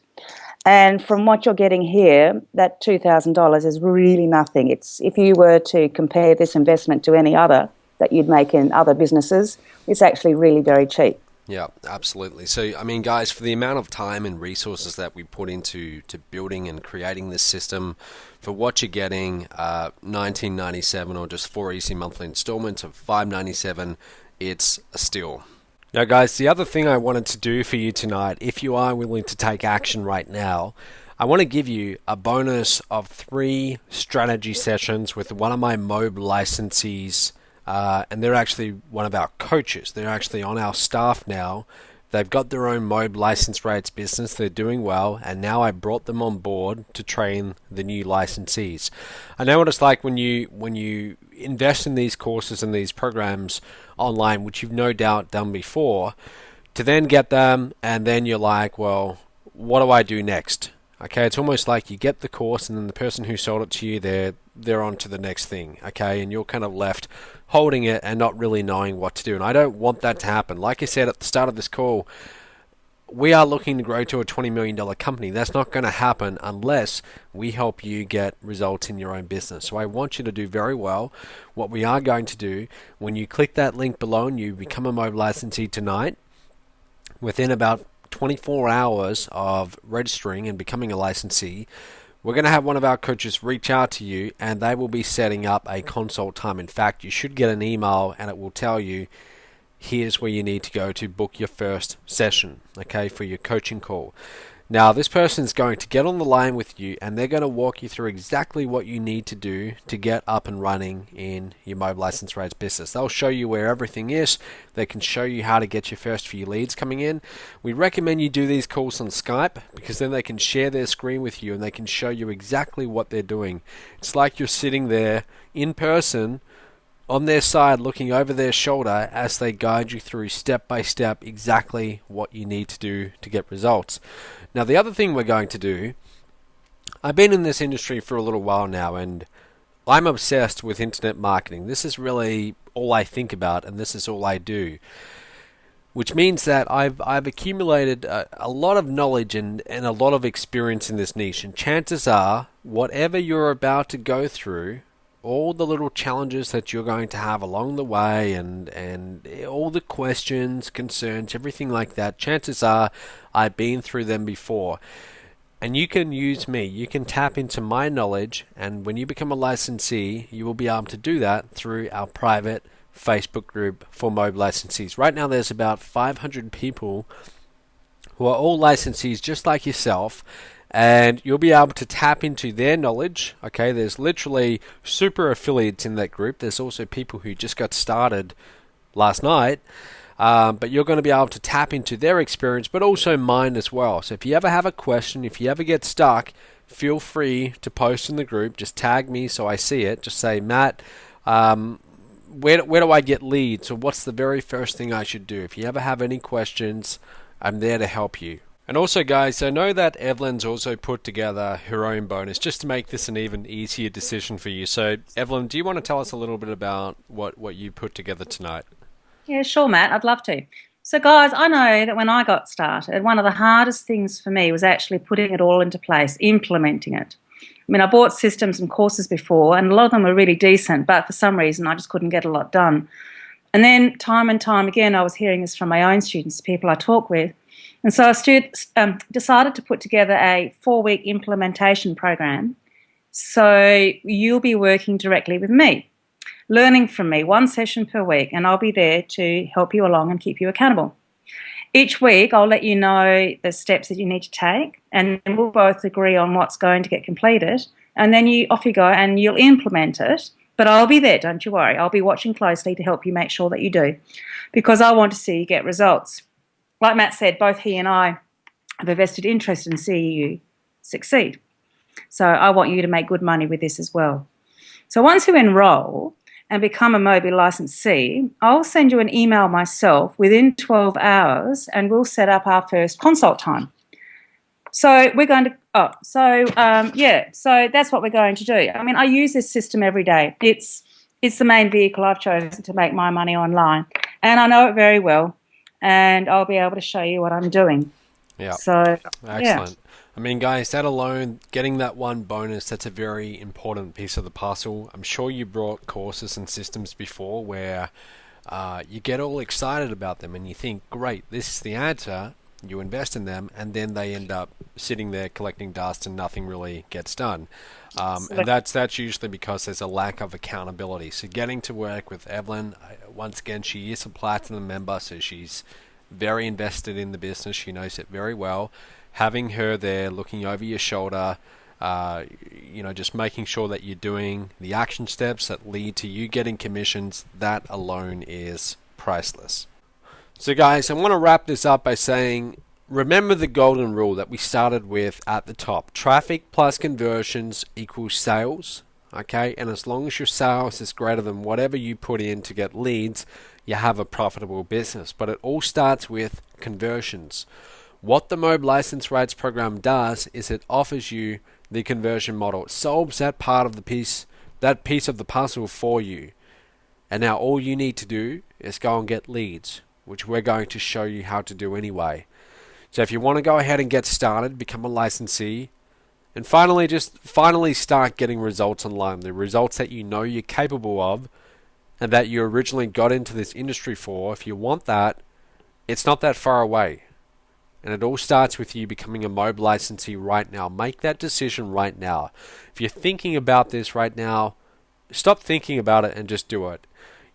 A: And from what you're getting here, that $2,000 is really nothing. It's, if you were to compare this investment to any other that you'd make in other businesses, it's actually really very cheap.
B: Yeah, absolutely. So, I mean, guys, for the amount of time and resources that we put into building and creating this system, for what you're getting, $19.97 or just 4 easy monthly installments of $5.97, it's a steal. Now, guys, the other thing I wanted to do for you tonight, if you are willing to take action right now, I want to give you a bonus of 3 strategy sessions with one of my MOB licensees, and they're actually one of our coaches. They're actually on our staff now. They've got their own MOB license rates business. They're doing well, and now I brought them on board to train the new licensees. I know what it's like when you invest in these courses and these programs online, which you've no doubt done before, to then get them, and then you're like, well, what do I do next? Okay, it's almost like you get the course, and then the person who sold it to you, they're on to the next thing, okay, and you're kind of left holding it and not really knowing what to do. And I don't want that to happen. Like I said at the start of this call, we are looking to grow to a $20 million company. That's not going to happen unless we help you get results in your own business. So I want you to do very well. What we are going to do, when you click that link below and you become a MOB licensee tonight, within about 24 hours of registering and becoming a licensee, we're going to have one of our coaches reach out to you, and they will be setting up a consult time. In fact, you should get an email and it will tell you here's where you need to go to book your first session, okay, for your coaching call. Now, this person's going to get on the line with you and they're going to walk you through exactly what you need to do to get up and running in your mobile license rates business. They'll show you where everything is. They can show you how to get your first few leads coming in. We recommend you do these calls on Skype because then they can share their screen with you and they can show you exactly what they're doing. It's like you're sitting there in person on their side looking over their shoulder as they guide you through step by step exactly what you need to do to get results. Now, the other thing we're going to do, I've been in this industry for a little while now and I'm obsessed with internet marketing. This is really all I think about and this is all I do, which means that I've accumulated a lot of knowledge and a lot of experience in this niche, and chances are whatever you're about to go through, all the little challenges that you're going to have along the way and all the questions, concerns, everything like that, chances are I've been through them before. And you can use me. You can tap into my knowledge, and when you become a licensee, you will be able to do that through our private Facebook group for mobile licensees. Right now there's about 500 people who are all licensees just like yourself, and you'll be able to tap into their knowledge. Okay, there's literally super affiliates in that group. There's also people who just got started last night, but you're going to be able to tap into their experience, but also mine as well. So if you ever have a question, if you ever get stuck, feel free to post in the group. Just tag me so I see it. Just say, Matt, where do I get leads, or what's the very first thing I should do? If you ever have any questions, I'm there to help you. And also, guys, I know that Evelyn's also put together her own bonus just to make this an even easier decision for you. So, Evelyn, do you want to tell us a little bit about what you put together tonight?
A: Yeah, sure, Matt. I'd love to. So, guys, I know that when I got started, one of the hardest things for me was actually putting it all into place, implementing it. I mean, I bought systems and courses before, and a lot of them were really decent, but for some reason I just couldn't get a lot done. And then time and time again, I was hearing this from my own students, people I talk with. And so I decided to put together a 4-week implementation program. So you'll be working directly with me, learning from me, 1 session per week, and I'll be there to help you along and keep you accountable. Each week, I'll let you know the steps that you need to take, and we'll both agree on what's going to get completed, and then off you go and you'll implement it. But I'll be there, don't you worry. I'll be watching closely to help you make sure that you do, because I want to see you get results. Like Matt said, both he and I have a vested interest in seeing you succeed. So I want you to make good money with this as well. So once you enroll and become a mobile licensee, I'll send you an email myself within 12 hours and we'll set up our first consult time. So we're going to, so that's what we're going to do. I mean, I use this system every day. It's the main vehicle I've chosen to make my money online, and I know it very well, and I'll be able to show you what I'm doing.
B: Yeah.
A: So,
B: excellent.
A: Yeah.
B: I mean, guys, that alone, getting that one bonus, that's a very important piece of the puzzle. I'm sure you brought courses and systems before where you get all excited about them and you think, great, this is the answer. You invest in them, and then they end up sitting there collecting dust and nothing really gets done. And that's usually because there's a lack of accountability. So getting to work with Evelyn, once again, she is a platinum member, so she's very invested in the business. She knows it very well. Having her there looking over your shoulder, just making sure that you're doing the action steps that lead to you getting commissions, that alone is priceless. So guys, I want to wrap this up by saying, remember the golden rule that we started with at the top. Traffic plus conversions equals sales, okay? And as long as your sales is greater than whatever you put in to get leads, you have a profitable business. But it all starts with conversions. What the Mobile License Rates program does is it offers you the conversion model. It solves that part of the piece, that piece of the puzzle for you. And now all you need to do is go and get leads, which we're going to show you how to do anyway. So if you want to go ahead and get started, become a licensee, and finally start getting results online, the results that you know you're capable of and that you originally got into this industry for, if you want that, it's not that far away. And it all starts with you becoming a mobile licensee right now. Make that decision right now. If you're thinking about this right now, stop thinking about it and just do it.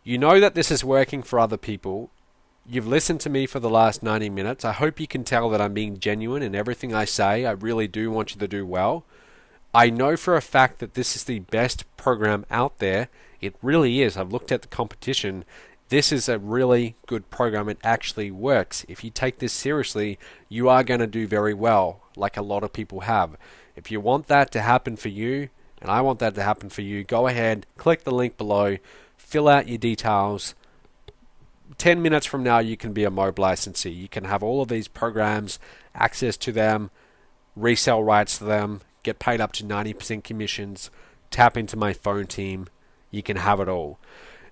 B: You know that this is working for other people. You've listened to me for the last 90 minutes. I hope you can tell that I'm being genuine in everything I say. I really do want you to do well. I know for a fact that this is the best program out there. It really is. I've looked at the competition. This is a really good program. It actually works. If you take this seriously, you are going to do very well, like a lot of people have. If you want that to happen for you, and I want that to happen for you, go ahead, click the link below, fill out your details. 10 minutes from now, you can be a MOB licensee. You can have all of these programs, access to them, resell rights to them, get paid up to 90% commissions, tap into my phone team. You can have it all.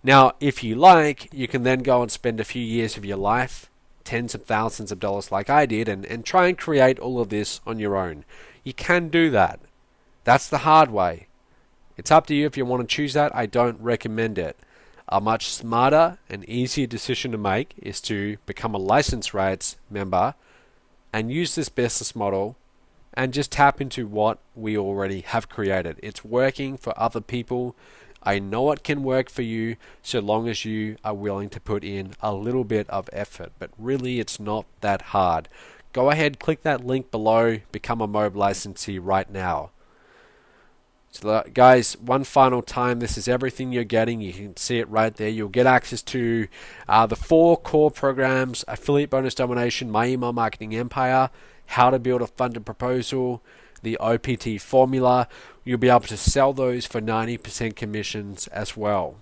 B: Now, if you like, you can then go and spend a few years of your life, tens of thousands of dollars like I did, and try and create all of this on your own. You can do that. That's the hard way. It's up to you if you want to choose that. I don't recommend it. A much smarter and easier decision to make is to become a license rights member and use this business model and just tap into what we already have created. It's working for other people. I know it can work for you so long as you are willing to put in a little bit of effort, but really it's not that hard. Go ahead, click that link below, become a MOB licensee right now. So guys, one final time, this is everything you're getting. You can see it right there. You'll get access to the 4 core programs: Affiliate Bonus Domination, My Email Marketing Empire, How to Build a Funded Proposal, the OPT formula. You'll be able to sell those for 90% commissions as well.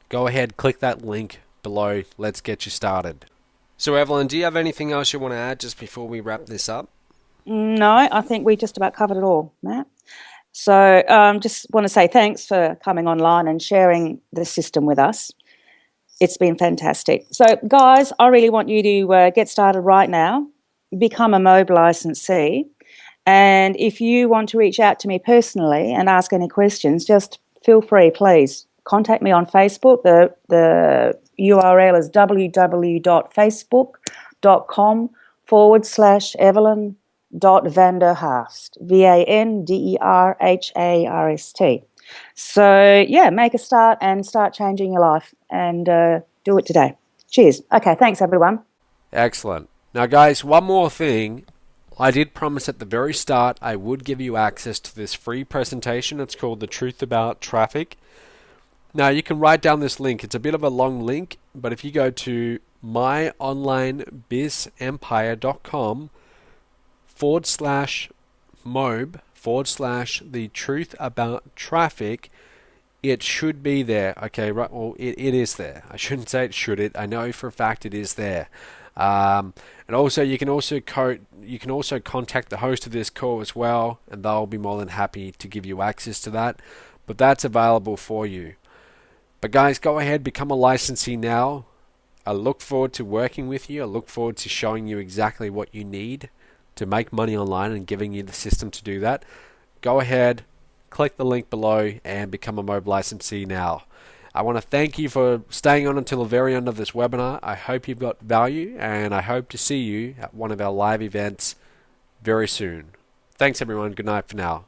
B: Go ahead, click that link below. Let's get you started. So Evelyn, do you have anything else you want to add just before we wrap this up?
A: No, I think we just about covered it all, Matt. So just want to say thanks for coming online and sharing the system with us. It's been fantastic. So guys, I really want you to get started right now, become a MOB licensee. And if you want to reach out to me personally and ask any questions, just feel free, please. Contact me on Facebook. The URL is www.facebook.com/EvelynVanDeHarst, VanDeHarst. So, yeah, make a start and start changing your life and do it today. Cheers. Okay, thanks, everyone.
B: Excellent. Now, guys, one more thing. I did promise at the very start I would give you access to this free presentation. It's called The Truth About Traffic. Now, you can write down this link. It's a bit of a long link, but if you go to myonlinebizempire.com/MOB/The Truth About Traffic, it should be there. Okay, right? Well, it is there. I shouldn't say it should. I know for a fact it is there. And also, you can also contact the host of this call as well, and they'll be more than happy to give you access to that. But that's available for you. But guys, go ahead, become a licensee now. I look forward to working with you. I look forward to showing you exactly what you need to make money online and giving you the system to do that. Go ahead, click the link below and become a MOB licensee now. I want to thank you for staying on until the very end of this webinar. I hope you've got value, and I hope to see you at one of our live events very soon. Thanks, everyone. Good night for now.